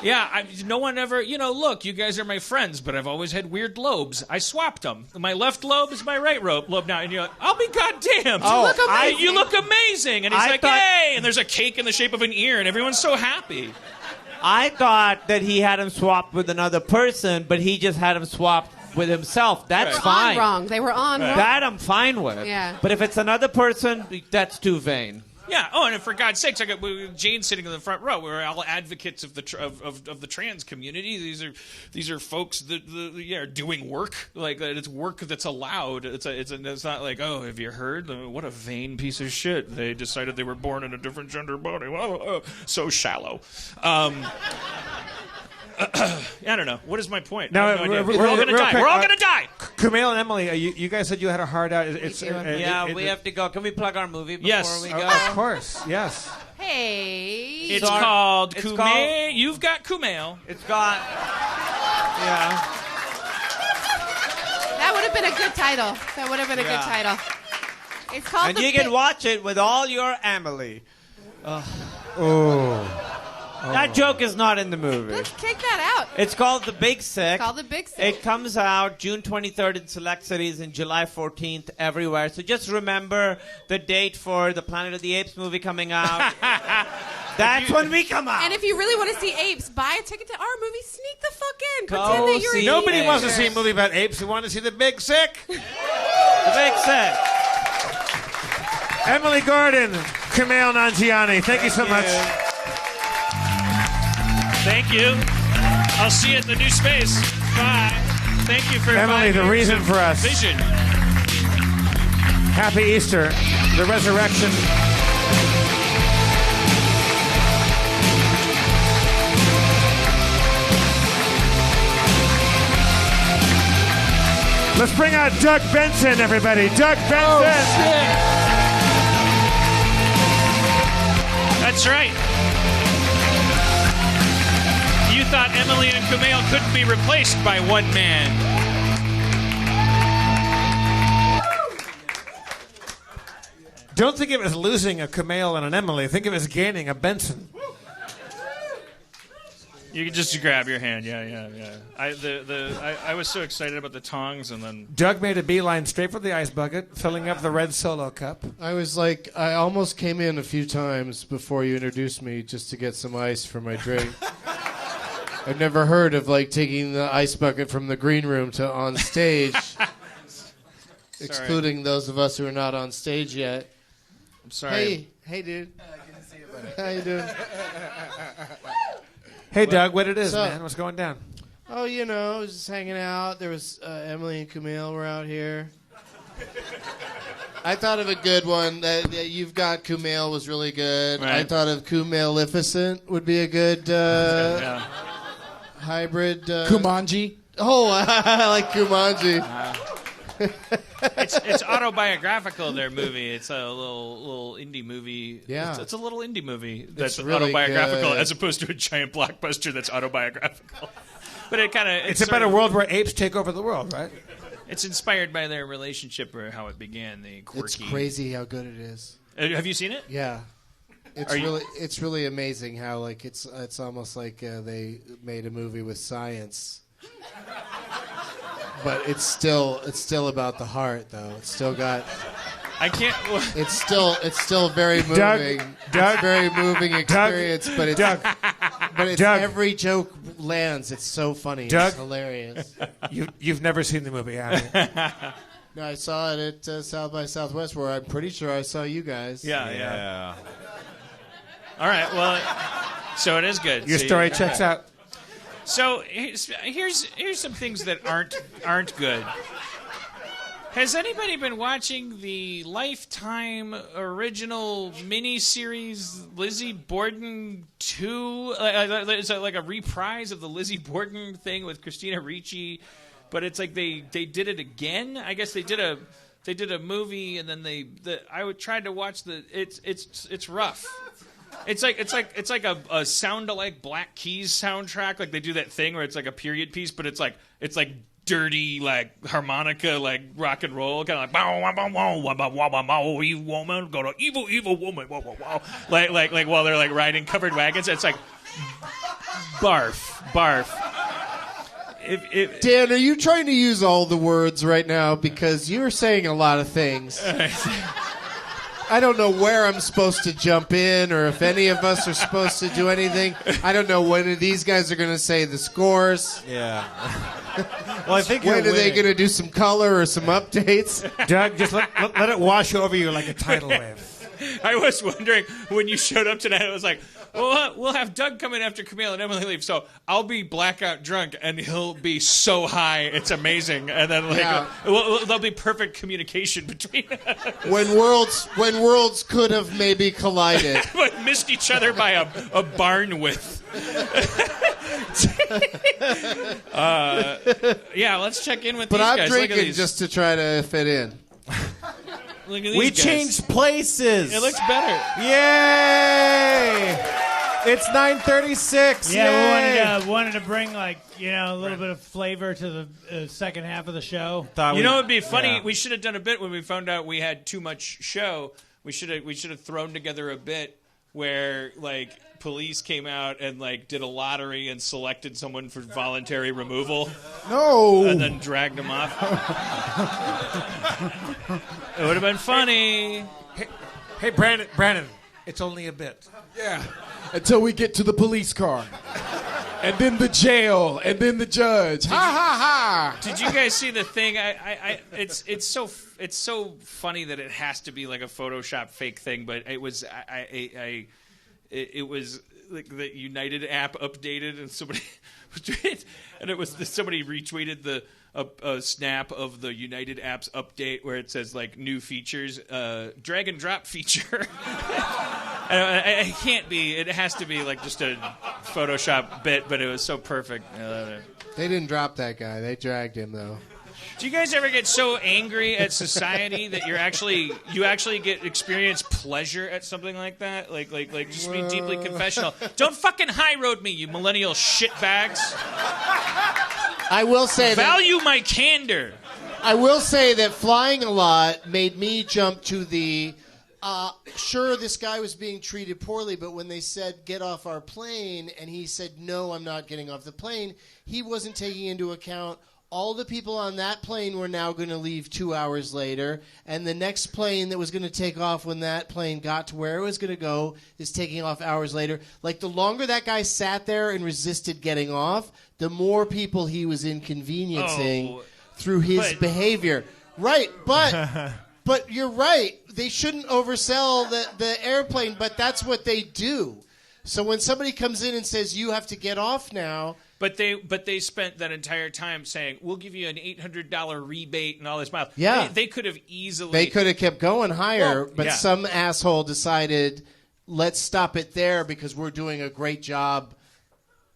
Yeah, no one ever, look, you guys are my friends, but I've always had weird lobes. I swapped them. My left lobe is my right lobe now. And you're like, I'll be goddamn. You look amazing. And he's hey, and there's a cake in the shape of an ear, and everyone's so happy. I thought that he had him swapped with another person, but he just had him swapped with himself. That's fine. They were on wrong. That I'm fine with. Yeah. But if it's another person, that's too vain. Yeah. Oh, and for God's sakes, I got Jane sitting in the front row. We're all advocates of the trans community. These are folks that are doing work. Like it's work that's allowed. It's not like, oh, have you heard? What a vain piece of shit. They decided they were born in a different gender body. So shallow. I don't know. What is my point? No, we're all going to die. We're all going to die. Kumail and Emily, you guys said you had a hard out. We have to go. Can we plug our movie before Yes. we go? Of course, yes. Hey. It's called Kumail. You've got Kumail. It's got... Yeah. That would have been a good title. It's called And you can watch it with all your Emily. That joke is not in the movie. Let's take that out. It's called The Big Sick. It comes out June 23rd in select cities and July 14th everywhere. So just remember the date for the Planet of the Apes movie coming out. That's when we come out. And if you really want to see apes, buy a ticket to our movie. Sneak the fuck in. Go Pretend that you're see an Nobody ape. wants to see a movie about apes. They want to see The Big Sick. The Big Sick. Emily Gordon, Kumail Nanjiani, thank you so much. Thank you. I'll see you at the new space. Bye. Thank you for Emily, the reason for us. Vision. Happy Easter, the resurrection. Let's bring out Doug Benson, everybody. Doug Benson. Oh, shit. That's right. You thought Emily and Kumail couldn't be replaced by one man. Don't think of it as losing a Kumail and an Emily. Think of it as gaining a Benson. You can just grab your hand. Yeah. I was so excited about the tongs, and then Doug made a beeline straight for the ice bucket, filling up the red Solo cup. I almost came in a few times before you introduced me just to get some ice for my drink. I've never heard of taking the ice bucket from the green room to on stage, excluding those of us who are not on stage yet. I'm sorry. Hey, dude. Good to see you, buddy. How you doing? Hey, Doug, what it is, man? What's going down? Oh, I was just hanging out. There was Emily and Kumail were out here. I thought of a good one. That You've Got Kumail was really good. Right. I thought of Kumailificent would be a good hybrid. Kumanji. Oh, I like Kumanji. It's autobiographical. Their movie. It's a little indie movie. Yeah, it's a little indie movie that's really autobiographical, good. as opposed to a giant blockbuster that's autobiographical. But it kind of It's about a world where apes take over the world, right? It's inspired by their relationship or how it began. The quirky. It's crazy how good it is. Have you seen it? Yeah. It's really amazing how it's almost like they made a movie with science. But it's still about the heart, though. It's still got. I can't. It's still very moving. Doug, it's a very moving experience, but it's every joke lands. It's so funny. Doug, it's hilarious. You've never seen the movie, have you? No, I saw it at South by Southwest, where I'm pretty sure I saw you guys. Yeah. All right. Well, so it is good. Your story checks out. So here's some things that aren't good. Has anybody been watching the Lifetime original miniseries Lizzie Borden 2? It's like a reprise of the Lizzie Borden thing with Christina Ricci, but it's like they did it again. I guess they did a movie and then I tried to watch it's rough. It's like a sound-alike Black Keys soundtrack. Like they do that thing where it's like a period piece, but it's like dirty, like harmonica, like rock and roll, kind of like bow wow bow wow wow wow wow wow, you woman, got an evil woman, wow wow wow, like while they're like riding covered wagons. It's like barf. Dan, are you trying to use all the words right now because you're saying a lot of things? I don't know where I'm supposed to jump in or if any of us are supposed to do anything. I don't know when these guys are going to say the scores. Yeah. Well, I think when are they going to do some color or some updates? Doug, just let it wash over you like a tidal wave. I was wondering when you showed up tonight. I was like, well, we'll have Doug come in after Kumail and Emily leave, so I'll be blackout drunk and he'll be so high, it's amazing. And then there'll be perfect communication between us. When worlds could have maybe collided, but missed each other by a barn width. Yeah, let's check in with these guys. But I'm drinking just to try to fit in. Look at these We guys. changed places. It looks better. Yay! It's 9:36. Yeah, Yay! we wanted to bring a little bit of flavor to the second half of the show. You know, it'd be funny. Yeah. We should have done a bit when we found out we had too much show. We should have thrown together a bit where like police came out and like did a lottery and selected someone for voluntary removal. No. And then dragged them off. It would have been funny. Hey, Brandon, it's only a bit. Yeah. Until we get to the police car. And then the jail. And then the judge. Ha ha ha. Did you guys see the thing? It's so funny that it has to be like a Photoshop fake thing, but it was it was like the United app updated and somebody somebody retweeted a snap of the United app's update where it says like new features, drag and drop feature. It can't be. It has to be like just a Photoshop bit, but it was so perfect. They didn't drop that guy. They dragged him though. Do you guys ever get so angry at society that you actually experience pleasure at something like that? Like just be deeply confessional. Don't fucking high road me, you millennial shitbags. I will say value my candor. I will say that flying a lot made me jump to the sure, this guy was being treated poorly, but when they said, get off our plane, and he said, no, I'm not getting off the plane, he wasn't taking into account all the people on that plane were now going to leave 2 hours later, and the next plane that was going to take off when that plane got to where it was going to go is taking off hours later. Like, the longer that guy sat there and resisted getting off, the more people he was inconveniencing through his behavior. Right, but... But you're right. They shouldn't oversell the airplane, but that's what they do. So when somebody comes in and says, you have to get off now... But they spent that entire time saying, we'll give you an $800 rebate and all this miles. Yeah. They could have easily... They could have kept going higher, some asshole decided, let's stop it there because we're doing a great job.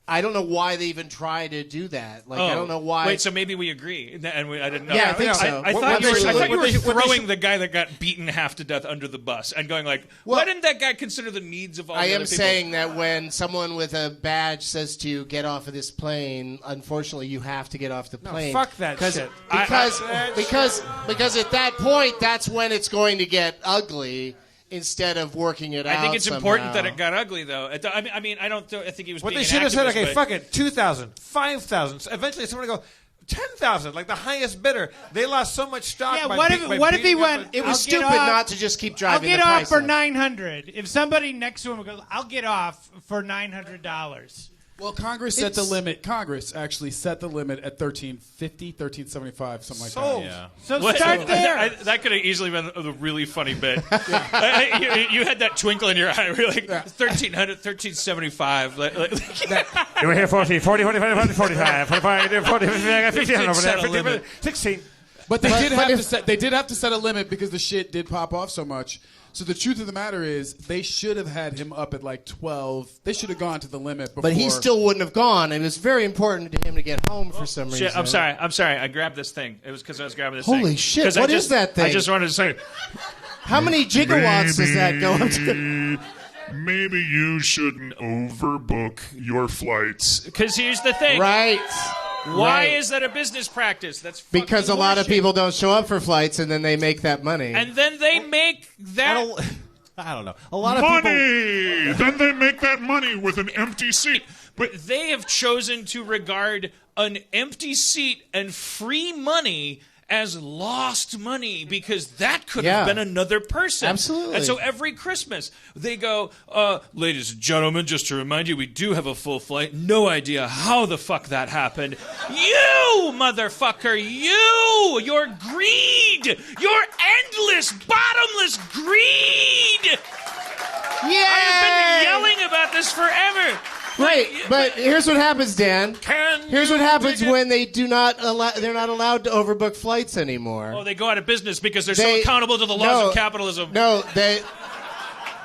I don't know why they even try to do that. Like, I don't know why. Wait, so maybe we agree. And I didn't know. Yeah, I think so. I thought you were throwing the guy that got beaten half to death under the bus and going like, why didn't that guy consider the needs of all the other people? I am saying that when someone with a badge says to you, get off of this plane, unfortunately, you have to get off the plane. No, fuck that shit. Because at that point, that's when it's going to get ugly. Instead of working it out, I think it's somehow. important that it got ugly, though. I think he was. What being they should have said, okay, but... fuck it, 2,000, 5,000. Eventually, somebody go 10,000, like the highest bidder. They lost so much stock. Yeah, by what if he went? It was stupid not to just keep driving. I'll get the off price for up. $900. If somebody next to him goes, I'll get off for $900. Well, Congress set the limit. Congress actually set the limit at $13.50, $13.75, something like that. Yeah. So start there. That could have easily been a really funny bit. You had that twinkle in your eye. We're like, 1,300, 1,375. You were here 40, 45, 45, 15 over there, 16. But they did have to set a limit because the shit did pop off so much. So the truth of the matter is, they should have had him up at like 12. They should have gone to the limit before. But he still wouldn't have gone. And it was very important to him to get home for some reason. Shit, I'm sorry. I grabbed this thing. It was because I was grabbing this thing. Holy shit, what is that thing? I just wanted to say. How many gigawatts does that go up to? Maybe you shouldn't overbook your flights. Because here's the thing. Right. Why is that a business practice? That's because a lot of bullshit. people don't show up for flights, and then they make that money. And then they make that... I don't know. A lot of money! people... Then they make that money with an empty seat. But they have chosen to regard an empty seat and free money as lost money because that could have been another person. Absolutely. And so every Christmas they go, ladies and gentlemen, just to remind you, we do have a full flight. No idea how the fuck that happened. You, motherfucker, your greed, your endless, bottomless greed. Yeah. I've been yelling about this forever. Right, but here's what happens, Dan. Here's what happens when they they're not allowed to overbook flights anymore. Oh, they go out of business because they're so accountable to the laws of capitalism. No,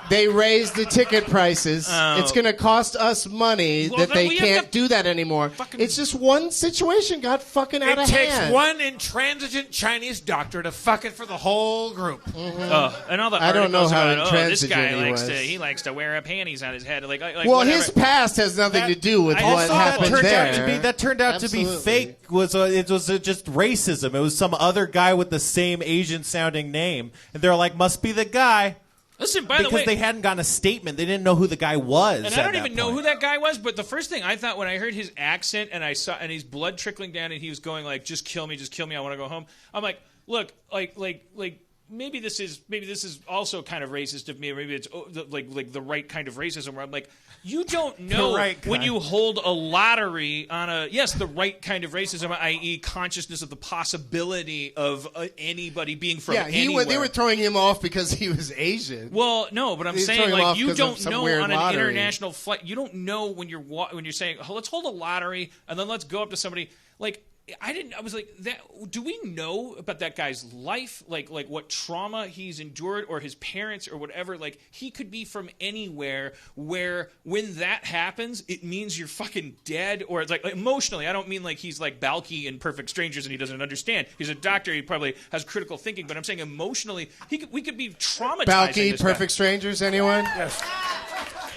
they raise the ticket prices. Oh. It's going to cost us money that they can't do that anymore. It's just one situation got fucking out of hand. It takes one intransigent Chinese doctor to fuck it for the whole group. Mm-hmm. And all the I don't know how about, intransigent this guy he likes to wear panties on his head. Like well, whatever. his past has nothing to do with what happened there. That turned out to be fake. It was just racism. It was some other guy with the same Asian-sounding name, and they're like, must be the guy. Listen, by the way, because they hadn't gotten a statement, they didn't know who the guy was. And I don't even know who that guy was. But the first thing I thought when I heard his accent and he's blood trickling down and he was going like, "Just kill me, I want to go home." I'm like, look, like. Maybe this is also kind of racist of me, or maybe it's like the right kind of racism where I'm like, you don't know when you hold a lottery on the right kind of racism, i.e. consciousness of the possibility of anybody being from anywhere. They were throwing him off because he was Asian. Well, no, but I'm saying like you don't know on an international flight. You don't know when you're saying, oh, let's hold a lottery and then let's go up to somebody like. I was like, do we know about that guy's life? Like what trauma he's endured or his parents or whatever? Like, he could be from anywhere where when that happens, it means you're fucking dead. Or it's like emotionally, I don't mean like he's like Balky in Perfect Strangers and he doesn't understand. He's a doctor. He probably has critical thinking. But I'm saying emotionally, we could be traumatized. Balky, Perfect Strangers, anyone? Yes.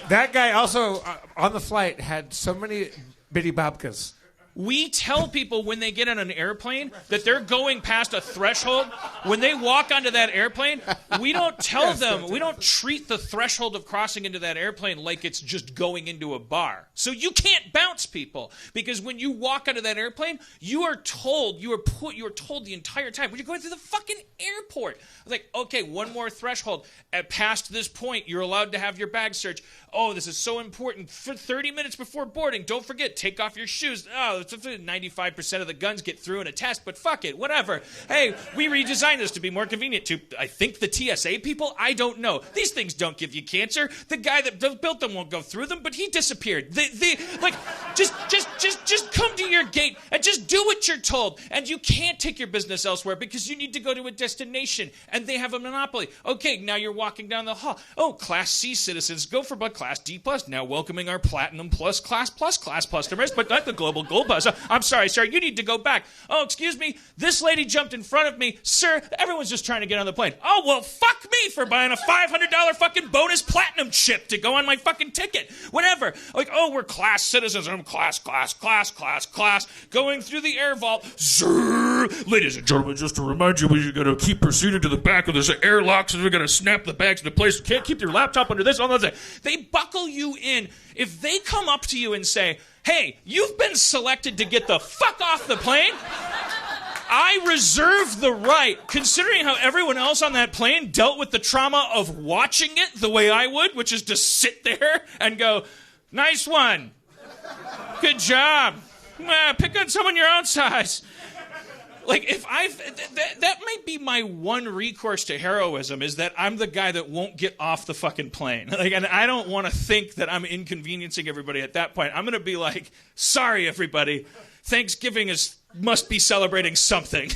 That guy also, on the flight, had so many bitty babkas. We tell people when they get on an airplane that they're going past a threshold. When they walk onto that airplane, we don't tell them, we don't treat the threshold of crossing into that airplane like it's just going into a bar. So you can't bounce people because when you walk onto that airplane, you are told the entire time when you're going through the fucking airport. Like, okay, one more threshold. Past this point, you're allowed to have your bag searched. Oh, this is so important. For 30 minutes before boarding, don't forget, take off your shoes. Oh, 95% of the guns get through in a test, but fuck it, whatever. Hey, we redesigned this to be more convenient to, I think, the TSA people? I don't know. These things don't give you cancer. The guy that built them won't go through them, but he disappeared. Just come to your gate and just do what you're told. And you can't take your business elsewhere because you need to go to a destination, and they have a monopoly. Okay, now you're walking down the hall. Oh, Class C citizens go for but Class D+, now welcoming our Platinum Plus Class customers, but not the Global Gold Plus. I'm sorry, sir, you need to go back. Oh, excuse me, this lady jumped in front of me. Sir, everyone's just trying to get on the plane. Oh, well, fuck me for buying a $500 fucking bonus platinum chip to go on my fucking ticket. Whatever. Like, oh, we're class citizens. I'm class. Going through the air vault. Sir, ladies and gentlemen, just to remind you, we're going to keep proceeding to the back of this airlock, so we're going to snap the bags into place. You can't keep your laptop under this. They buckle you in. If they come up to you and say, hey, you've been selected to get the fuck off the plane, I reserve the right, considering how everyone else on that plane dealt with the trauma of watching it the way I would, which is to sit there and go, nice one. Good job. Pick on someone your own size. Like, if that might be my one recourse to heroism, is that I'm the guy that won't get off the fucking plane. Like, and I don't want to think that I'm inconveniencing everybody at that point. I'm going to be like, sorry, everybody. Thanksgiving must be celebrating something.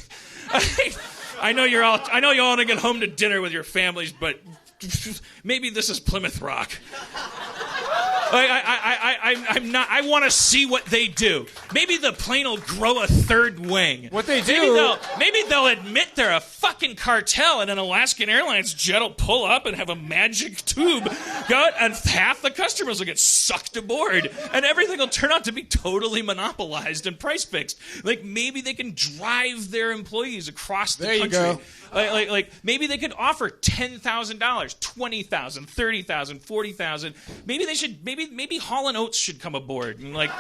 I know you all want to get home to dinner with your families, but maybe this is Plymouth Rock. I'm not. I want to see what they do. Maybe the plane will grow a third wing. What they do? Maybe they'll admit they're a fucking cartel, and an Alaskan Airlines jet will pull up and have a magic tube go, and half the customers will get sucked aboard, and everything will turn out to be totally monopolized and price fixed. Like, maybe they can drive their employees across the country. There you go. Like maybe they could offer $10,000, $20,000, $30,000, $40,000. Maybe they should. Maybe Hall & Oates should come aboard, and maybe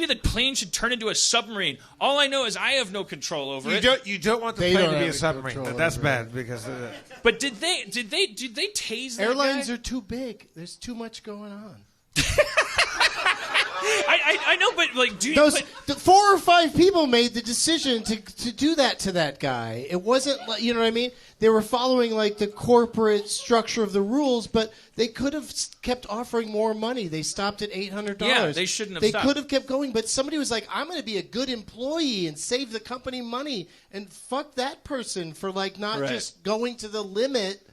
the plane should turn into a submarine. All I know is I have no control over it. You don't want the plane to be a submarine. That's bad because. But did they tase that Airlines guy? are too big. There's too much going on. I know, but like, the 4 or 5 people made the decision to do that to that guy. It wasn't, you know what I mean? They were following like the corporate structure of the rules, but they could have kept offering more money. They stopped at $800. Yeah, they shouldn't have They stopped. could have kept going, but somebody was like, "I'm going to be a good employee and save the company money," and fuck that person for like not just going to the limit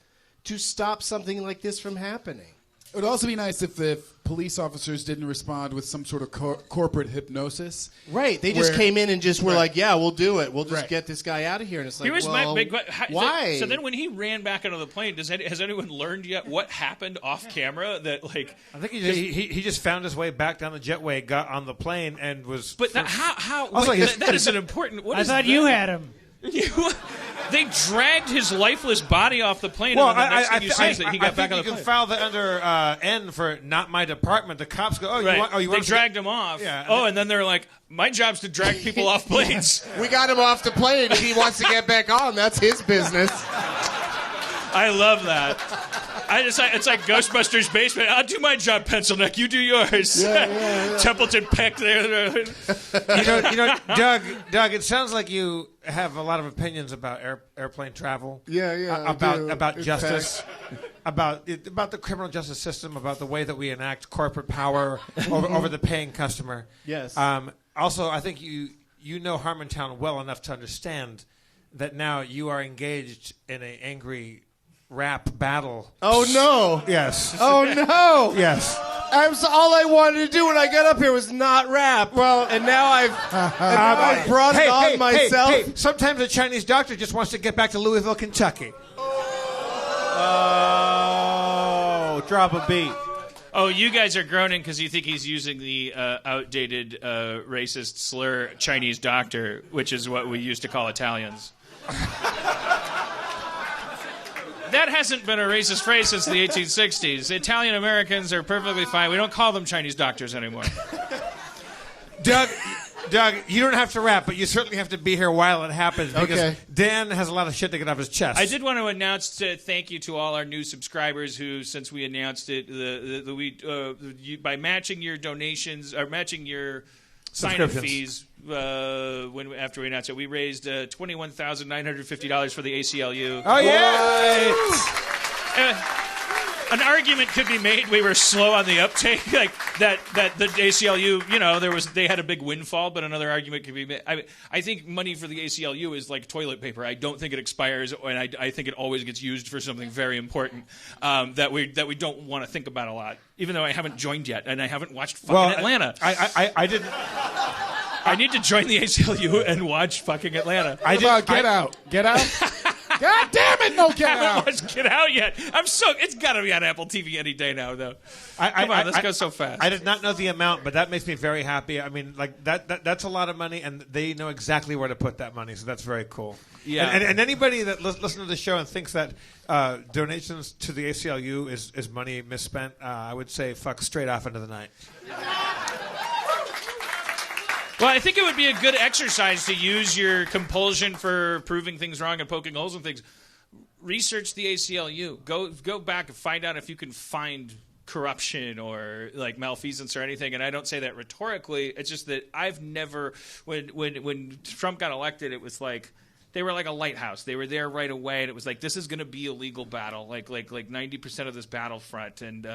to stop something like this from happening. It would also be nice if the police officers didn't respond with some sort of corporate hypnosis. Right. They just came in and just were like, yeah, we'll do it. We'll just get this guy out of here. And it's like, Here's my big why? So then when he ran back onto the plane, has anyone learned yet what happened off camera? That like I think he just found his way back down the jetway, got on the plane, and was. But how? That is an important. I thought you had him. They dragged his lifeless body off the plane, and then the next thing you say is that he got back on the plane. You can file that under N for not my department. The cops go, you want they dragged him off. Yeah. And then they're like, my job's to drag people off planes. We got him off the plane. If he wants to get back on, that's his business. I love that. It's like Ghostbusters' basement. I'll do my job, Pencil Neck. You do yours. Yeah. Templeton Peck there. Doug, it sounds like you have a lot of opinions about airplane travel. Yeah. About justice, about the criminal justice system, about the way that we enact corporate power over the paying customer. Yes. Also, I think you know Harmontown well enough to understand that now you are engaged in an angry rap battle. Oh, no. Yes. Oh, no. Yes. All I wanted to do when I got up here was not rap. Well, and now I've brought it on myself. Hey, sometimes a Chinese doctor just wants to get back to Louisville, Kentucky. Oh, drop a beat. Oh, you guys are groaning because you think he's using the outdated racist slur Chinese doctor, which is what we used to call Italians. That hasn't been a racist phrase since the 1860s. Italian Americans are perfectly fine. We don't call them Chinese doctors anymore. Doug, you don't have to rap, but you certainly have to be here while it happens because Dan has a lot of shit to get off his chest. I did want to announce thank you to all our new subscribers who, since we announced it, by matching your donations or matching your sign-up fees after we announced it, we raised $21,950 for the ACLU. Oh yeah! An argument could be made we were slow on the uptake, like that the ACLU, they had a big windfall, but another argument could be made. I think money for the ACLU is like toilet paper. I don't think it expires, and I think it always gets used for something very important that we don't want to think about a lot. Even though I haven't joined yet, and I haven't watched fucking Atlanta. I didn't. I need to join the ACLU and watch fucking Atlanta. Get Out? Get Out? God damn it, no Get I haven't Out. watched Get Out yet. It's got to be on Apple TV any day now, though. Come on, let's go so fast. I did not know the amount, but that makes me very happy. I mean, like that's a lot of money, and they know exactly where to put that money, so that's very cool. Yeah. And anybody that listens to the show and thinks that donations to the ACLU is money misspent, I would say fuck straight off into the night. Well, I think it would be a good exercise to use your compulsion for proving things wrong and poking holes in things. Research the ACLU. Go back and find out if you can find corruption or like malfeasance or anything, and I don't say that rhetorically. It's just that I've never, when Trump got elected, it was like they were like a lighthouse. They were there right away, and it was like, this is going to be a legal battle, like 90% of this battlefront, and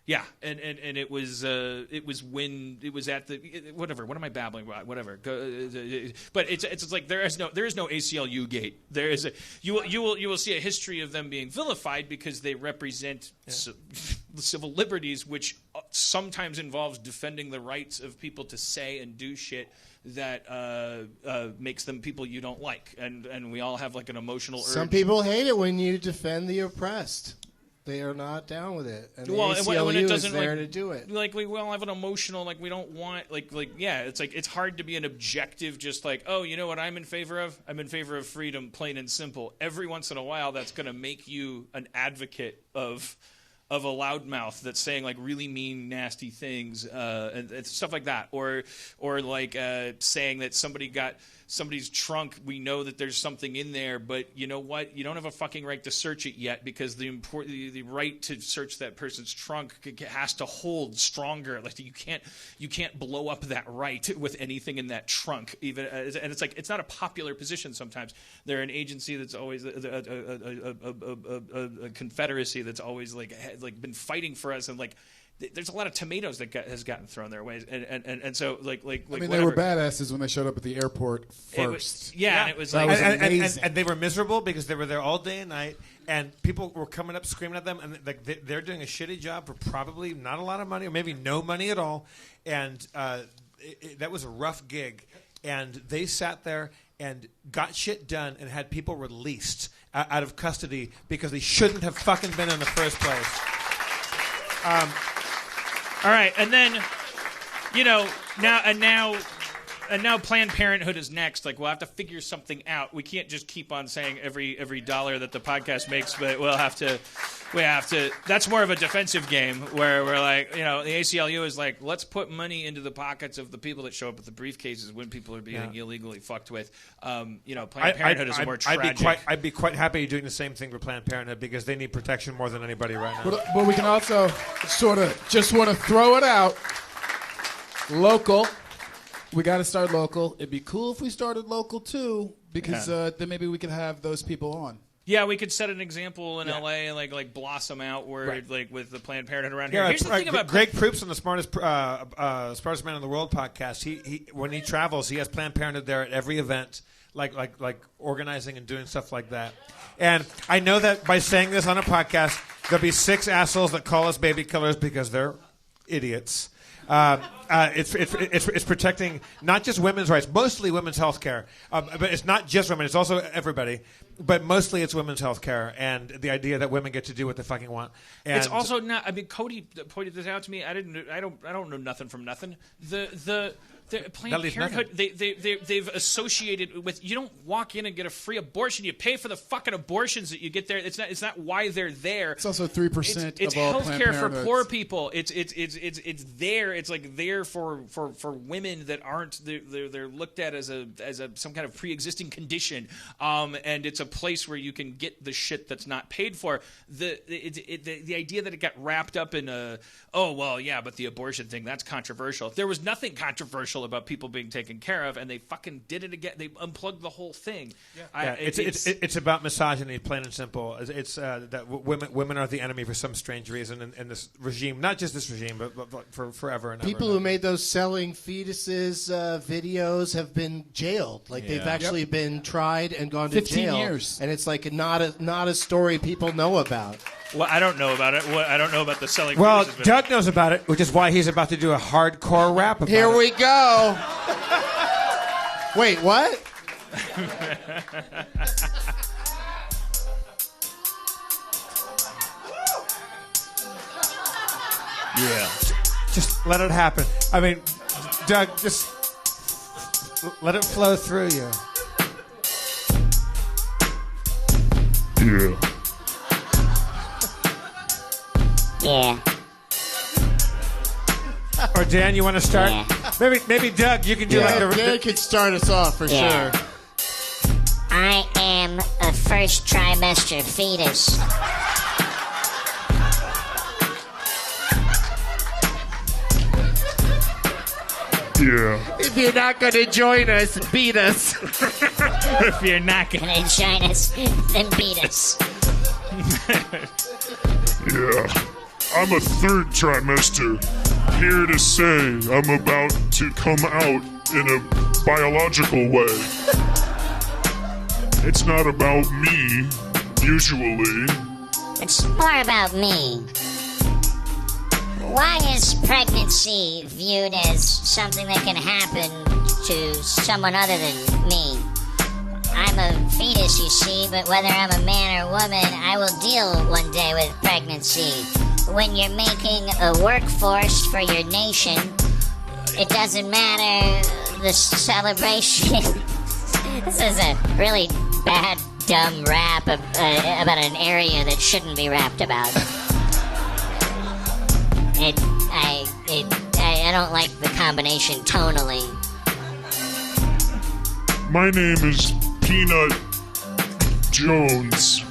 yeah, and it was when it was at the whatever. What am I babbling about? Whatever. But it's like there is no ACLU gate. There is you will see a history of them being vilified because they represent civil liberties, which sometimes involves defending the rights of people to say and do shit that makes them people you don't like, and we all have like an emotional urge. Some people hate it when you defend the oppressed. They are not down with it, and the ACLU is there to do it. Like we all have an emotional, like we don't want, like yeah. It's like it's hard to be an objective, just like, oh, you know what I'm in favor of? I'm in favor of freedom, plain and simple. Every once in a while, that's going to make you an advocate of a loudmouth that's saying like really mean, nasty things and stuff like that, or like saying that somebody got somebody's trunk. We know that there's something in there, but you know what? You don't have a fucking right to search it yet because the right to search that person's trunk has to hold stronger. Like you can't blow up that right with anything in that trunk. Even and it's like it's not a popular position. Sometimes they're an agency that's always a confederacy that's always like been fighting for us, and like there's a lot of tomatoes that has gotten thrown their way, and so like I mean, they were badasses when they showed up at the airport first. And it was like amazing. And they were miserable because they were there all day and night, and people were coming up screaming at them, and like they're doing a shitty job for probably not a lot of money or maybe no money at all, and that was a rough gig, and they sat there and got shit done and had people released out of custody because they shouldn't have fucking been in the first place. All right, and then, now Planned Parenthood is next. Like, we'll have to figure something out. We can't just keep on saying every dollar that the podcast makes, but we have to. That's more of a defensive game where we're like, the ACLU is like, let's put money into the pockets of the people that show up with the briefcases when people are being illegally fucked with. Planned Parenthood is a more tragic. I'd be quite happy doing the same thing for Planned Parenthood because they need protection more than anybody right now. But we can also sort of just want to throw it out. Local. We got to start local. It'd be cool if we started local too, because then maybe we could have those people on. Yeah, we could set an example in LA and like blossom out where like with the Planned Parenthood around here. Here's the thing about Greg Proops on the smartest man in the world podcast. He when he travels, he has Planned Parenthood there at every event, like organizing and doing stuff like that. And I know that by saying this on a podcast, there'll be 6 assholes that call us baby killers because they're idiots. It's protecting not just women's rights, mostly women's health care. But it's not just women; it's also everybody. But mostly it's women's health care and the idea that women get to do what they fucking want. And it's also not. I mean, Cody pointed this out to me. I don't know nothing from nothing. The Planned Parenthood, they've associated with. You don't walk in and get a free abortion. You pay for the fucking abortions that you get there. It's not why they're there. It's also 3% it's of all health care for Parenthood. poor people. It's there. It's like there for women that aren't. They're looked at as some kind of pre-existing condition. And it's a place where you can get the shit that's not paid for. The idea that it got wrapped up in but the abortion thing, that's controversial. There was nothing controversial about people being taken care of, and they fucking did it again. They unplugged the whole thing. It's about misogyny, plain and simple. It's that women are the enemy for some strange reason in this regime. Not just this regime, but for forever and ever. People who made those selling fetuses videos have been jailed. Like they've actually been tried and gone to 15 jail. years. And it's like not a story people know about. Well, I don't know about it. I don't know about the selling. Well, fetuses, Doug knows about it, which is why he's about to do a hardcore rap about it. Here we go. Wait, what? Yeah. Just let it happen. I mean, Doug, just let it flow through you. Yeah. Yeah. Or Dan, you want to start? Yeah. Maybe Doug, you can do Dan could start us off for sure. I am a first trimester fetus. Yeah. If you're not gonna join us, beat us. If you're not going And join us, then beat us. Yeah. I'm a third trimester. Here to say I'm about to come out in a biological way. It's not about me, usually. It's more about me. Why is pregnancy viewed as something that can happen to someone other than me? I'm a fetus, you see, but whether I'm a man or woman, I will deal one day with pregnancy. When you're making a workforce for your nation, it doesn't matter the celebration. This is a really bad, dumb rap about an area that shouldn't be rapped about. I don't like the combination tonally. My name is Peanut Jones.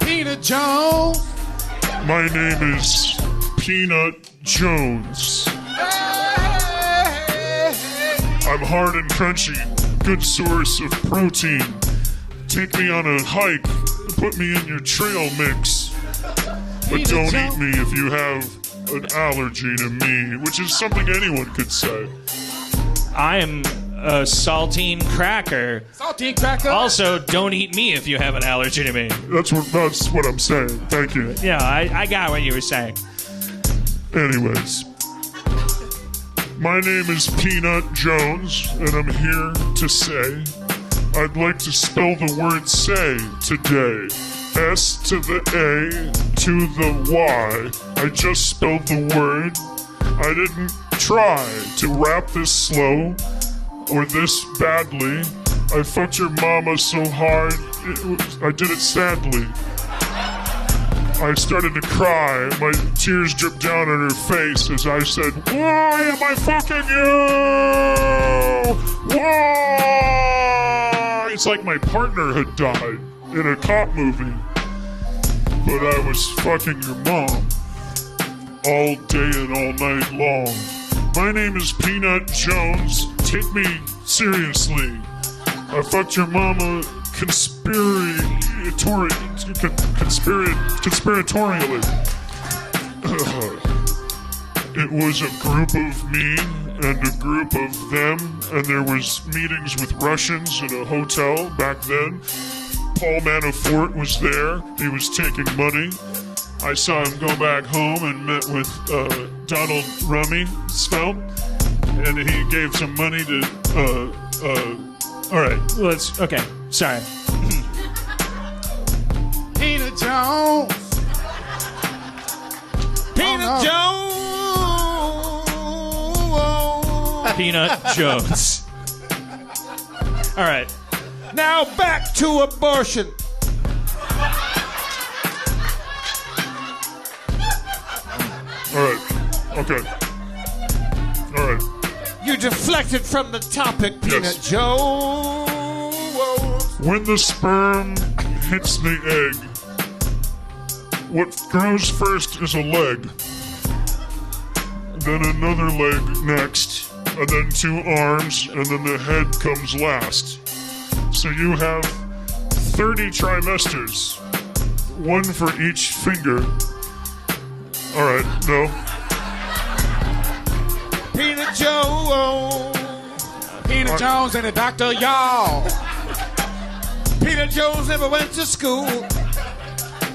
Peanut Jones. My name is Peanut Jones. I'm hard and crunchy, good source of protein. Take me on a hike, put me in your trail mix. But don't eat me if you have an allergy to me, which is something anyone could say. I am a saltine cracker. Saltine cracker. Also, don't eat me if you have an allergy to me. That's what I'm saying. Thank you. Yeah, I got what you were saying. Anyways, my name is Peanut Jones, and I'm here to say I'd like to spell the word say today. S to the A to the Y. I just spelled the word. I didn't try to rap this slow or this badly. I fucked your mama so hard, I did it sadly. I started to cry. My tears dripped down on her face as I said, "Why am I fucking you? Why?" It's like my partner had died in a cop movie. But I was fucking your mom all day and all night long. My name is Peanut Jones. Take me seriously. I fucked your mama conspiratorially. It was a group of me and a group of them, and there was meetings with Russians in a hotel back then. Paul Manafort was there. He was taking money. I saw him go back home and met with Donald Rumsfeld, and he gave some money to. All right, Okay, sorry. Peanut Jones. Peanut Jones. Peanut Jones. All right. Now back to abortion. All right. Okay. All right. You deflected from the topic, Peanut Yes. Joe. When the sperm hits the egg, what grows first is a leg, then another leg next, and then 2 arms, and then the head comes last. So you have 30 trimesters, 1 for each finger. All right, no. Peanut Joe. Peanut Jones and the doctor, y'all. Peanut Jones never went to school.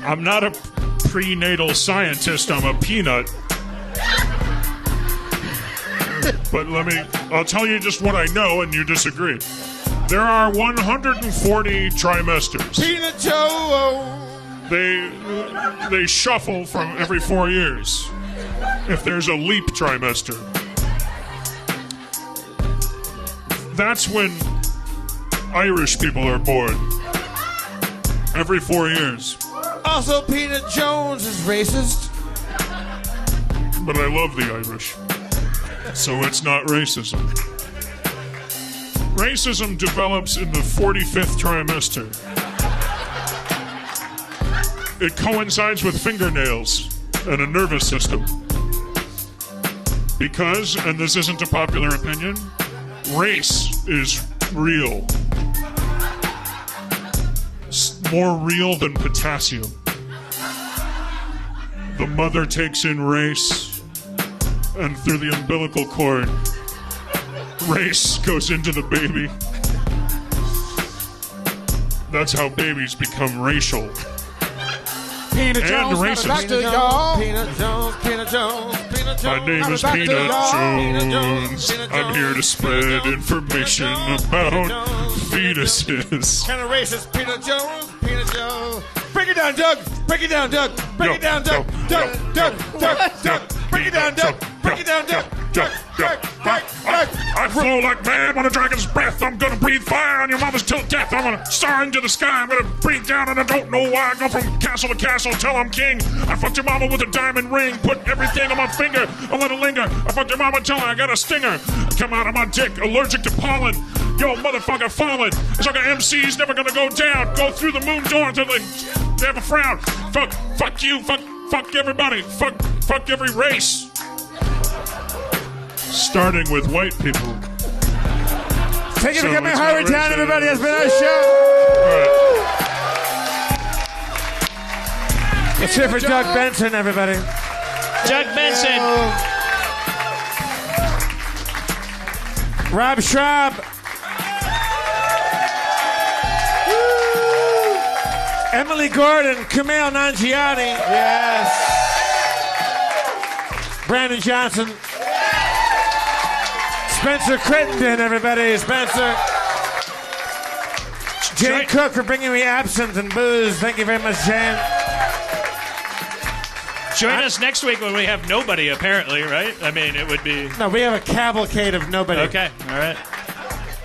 I'm not a prenatal scientist, I'm a peanut. But I'll tell you just what I know and you disagree. There are 140 trimesters. Peanut Joe. They shuffle from every 4 years. If there's a leap trimester. That's when Irish people are born. Every 4 years. Also, Peanut Jones is racist. But I love the Irish. So it's not racism. Racism develops in the 45th trimester. It coincides with fingernails and a nervous system. Because, and this isn't a popular opinion, race is real. More real than potassium. The mother takes in race, and through the umbilical cord, race goes into the baby. That's how babies become racial. Peanut and racist. Peanut Jones, Peanut Jones, Peanut Jones. My name is Peanut Jones. I'm here to spread information about fetuses. Kind of racist, Peanut Jones, Peanut Jones. Break it down, Doug. Break it down, Doug. Break it down, Doug. Doug. Break it down, Doug. Break it down, Doug. I flow like mad on a dragon's breath. I'm gonna breathe fire on your mama's till death. I'm gonna soar into the sky. I'm gonna breathe down, and I don't know why. I go from castle to castle till I'm king. I fucked your mama with a diamond ring. Put everything on my finger. I let it linger. I fucked your mama till I got a stinger. I come out of my dick, allergic to pollen. Yo, motherfucker, fallen. It's like an MC's never gonna go down. Go through the moon door until they have a frown. Fuck you. Fuck everybody. Fuck every race. Starting with white people. Thank you for coming to Harmontown, everybody. It's been our show. Let's hear for Doug Benson, everybody. Doug Benson. Rob Schrab. Emily Gordon. Kumail Nanjiani. Yes. Brandon Johnson. Spencer Crittenden, everybody. Spencer. Jane Cook for bringing me absinthe and booze. Thank you very much, Jane. Join us next week when we have nobody, apparently, right? I mean, it would be... No, we have a cavalcade of nobody. Okay, all right.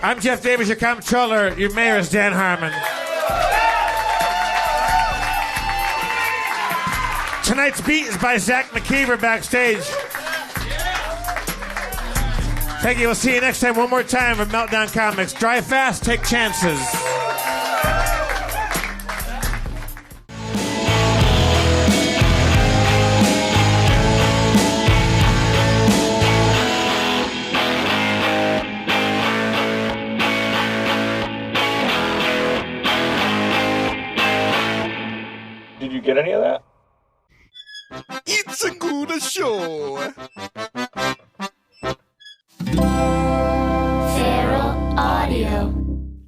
I'm Jeff Davis, your comptroller. Your mayor is Dan Harmon. Tonight's beat is by Zach McKeever backstage. Thank you. We'll see you next time. One more time for Meltdown Comics. Drive fast, take chances. Did you get any of that? It's a good show. Feral Audio.